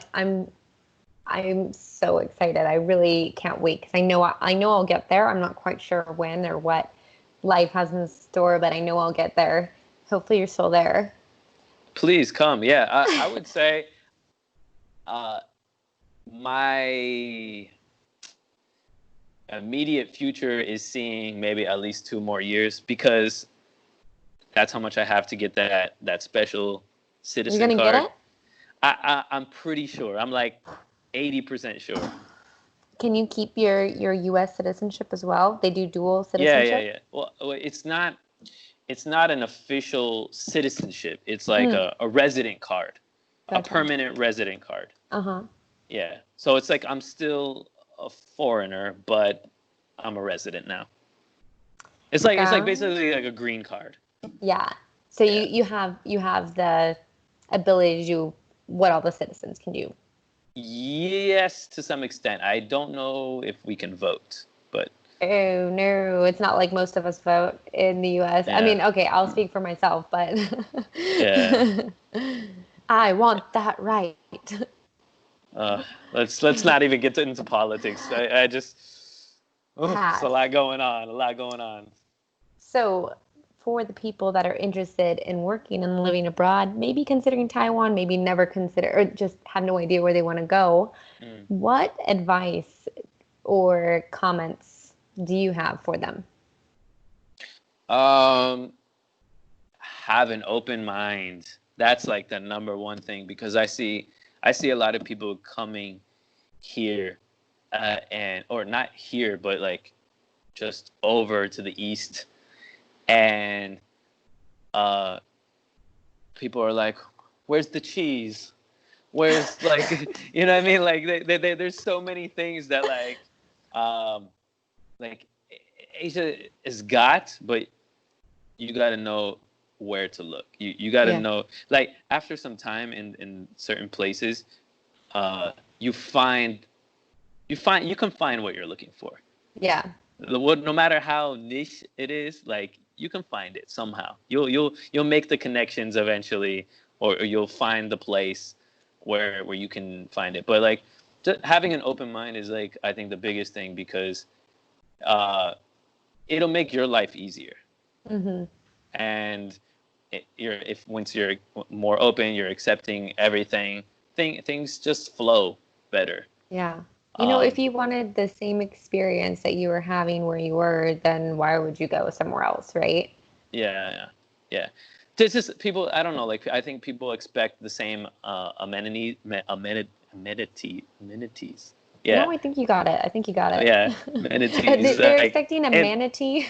so excited. I really can't wait because I know I'll get there. I'm not quite sure when or what life has in store, but I know I'll get there. Hopefully, you're still there. Please come. Yeah, I would say, my immediate future is seeing maybe at least 2 more years because that's how much I have to get that special citizen card. You're gonna get it? I'm pretty sure. I'm like 80% sure. Can you keep your U.S. citizenship as well? They do dual citizenship? Yeah. Well, it's not an official citizenship. It's like a resident card, a permanent resident card. Yeah. So it's like I'm still a foreigner, but I'm a resident now. It's like basically like a green card. Yeah. So you have the ability to do what all the citizens can do. Yes, to some extent. I don't know if we can vote, but oh no, it's not like most of us vote in the U.S. Yeah. I mean, okay, I'll speak for myself, but yeah, I want that right. Let's not even get into politics. I just it's a lot going on. So, for the people that are interested in working and living abroad, maybe considering Taiwan, maybe never consider, or just have no idea where they want to go, what advice or comments do you have for them? Have an open mind. That's like the number one thing, because I see a lot of people coming here, or not here, but like just over to the east, and people are like, "Where's the cheese? Where's like, you know what I mean? Like there's so many things that like Asia is got, but you got to know where to look. You got to know, like after some time in certain places, you can find what you're looking for. Yeah. No matter how niche it is, like you can find it somehow. You'll make the connections eventually, or you'll find the place where you can find it. But like just having an open mind is like, I think, the biggest thing, because it'll make your life easier. And once you're more open, you're accepting everything, things just flow better. Yeah. You know, if you wanted the same experience that you were having where you were, then why would you go somewhere else, right? Yeah. This is people. I don't know. Like, I think people expect the same amenities. Yeah. No, I think you got it. Yeah, amenities. They're expecting a manatee.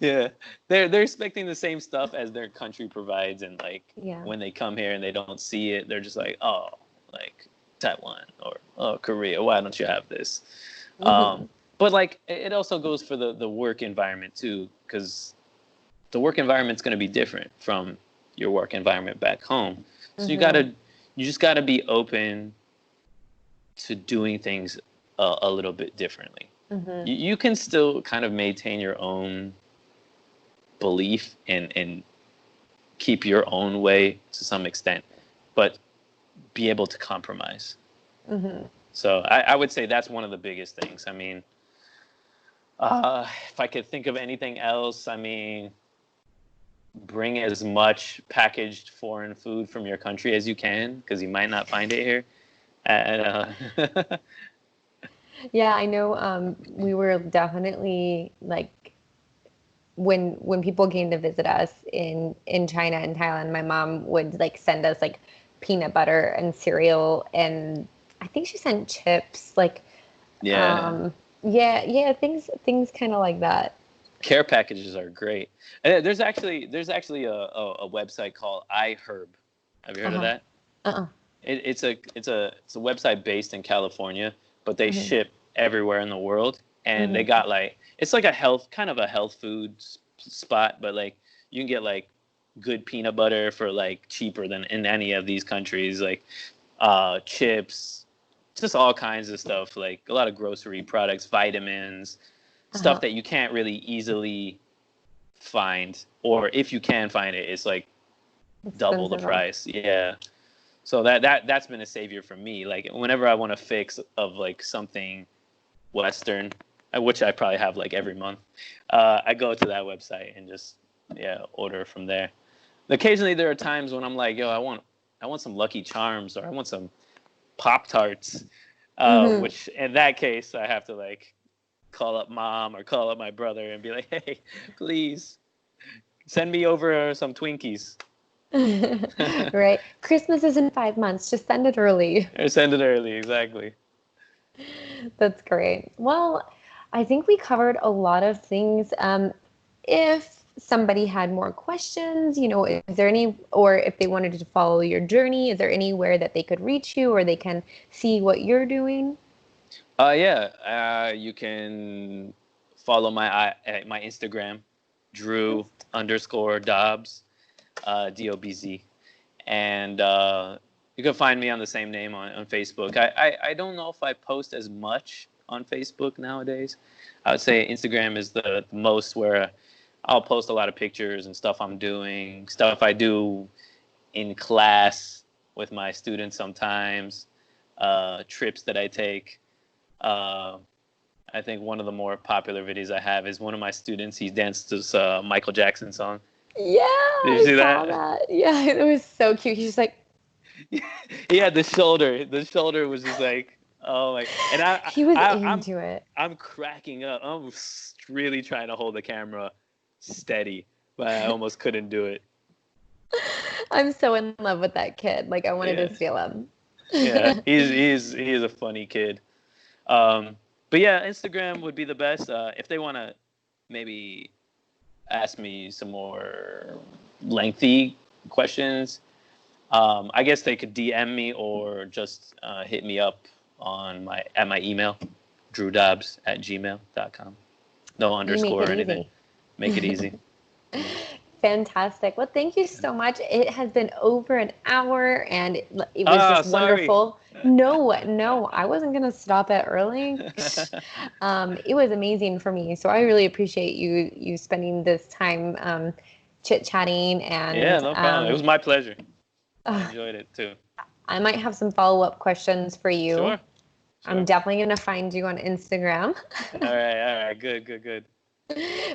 Yeah, they're expecting the same stuff as their country provides, and like when they come here and they don't see it, they're just like, oh, like Taiwan or Korea, why don't you have this? But like it also goes for the work environment too, because the work environment's going to be different from your work environment back home. So you just gotta be open to doing things a little bit differently. You can still kind of maintain your own belief and keep your own way to some extent, but be able to compromise. So I would say that's one of the biggest things. I mean, if I could think of anything else, I mean, bring as much packaged foreign food from your country as you can, because you might not find it here. And, Yeah, I know. We were definitely like when people came to visit us in China and Thailand, my mom would like send us like peanut butter and cereal, and I think she sent chips. Like, yeah. yeah, things kind of like that. Care packages are great. There's actually a website called iHerb. Have you heard of that? It's a website based in California, but they ship everywhere in the world, and they got like, it's like a health food spot, but like you can get like good peanut butter for like cheaper than in any of these countries, like chips, just all kinds of stuff, like a lot of grocery products, vitamins, stuff that you can't really easily find, or if you can find it, it's like double the price. Yeah. So that's been a savior for me. Like whenever I want a fix of like something Western, which I probably have like every month, I go to that website and just order from there. Occasionally there are times when I'm like, yo, I want some Lucky Charms, or I want some Pop-Tarts, which in that case I have to like call up mom or call up my brother and be like, hey, please send me over some Twinkies. Right. Christmas is in 5 months. Just send it early. Or send it early, exactly. That's great. Well, I think we covered a lot of things. If somebody had more questions, is there any, or if they wanted to follow your journey, is there anywhere that they could reach you or they can see what you're doing? You can follow my Instagram, Drew_Dobbs, DOBZ, and you can find me on the same name on Facebook. I don't know if I post as much on Facebook nowadays. I would say Instagram is the most, where I'll post a lot of pictures and stuff I'm doing, stuff I do in class with my students sometimes, trips that I take. I think one of the more popular videos I have is one of my students. He danced this Michael Jackson song. Yeah, did you see saw that? Yeah, it was so cute. He's just like, he had the shoulder. The shoulder was just like, oh my! And he was into it. I'm cracking up. I'm really trying to hold the camera steady, but I almost couldn't do it. I'm so in love with that kid. Like I wanted to steal him. Yeah, he's a funny kid. But yeah, Instagram would be the best. If they want to maybe ask me some more lengthy questions, I guess they could DM me or just hit me up on my email, drewdobbs@gmail.com. No underscore or anything. Make it easy. Fantastic. Well, thank you so much. It has been over an hour, and it was just wonderful. No, I wasn't going to stop it early. It was amazing for me. So I really appreciate you spending this time chit-chatting. And yeah, no problem. It was my pleasure. I enjoyed it too. I might have some follow-up questions for you. Sure. I'm definitely going to find you on Instagram. All right. Good.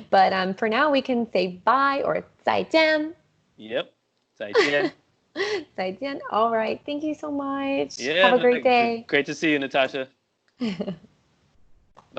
But for now, we can say bye or 再见. Yep. 再见. 再见. All right. Thank you so much. Yeah. Have a great day. Great to see you, Natasha.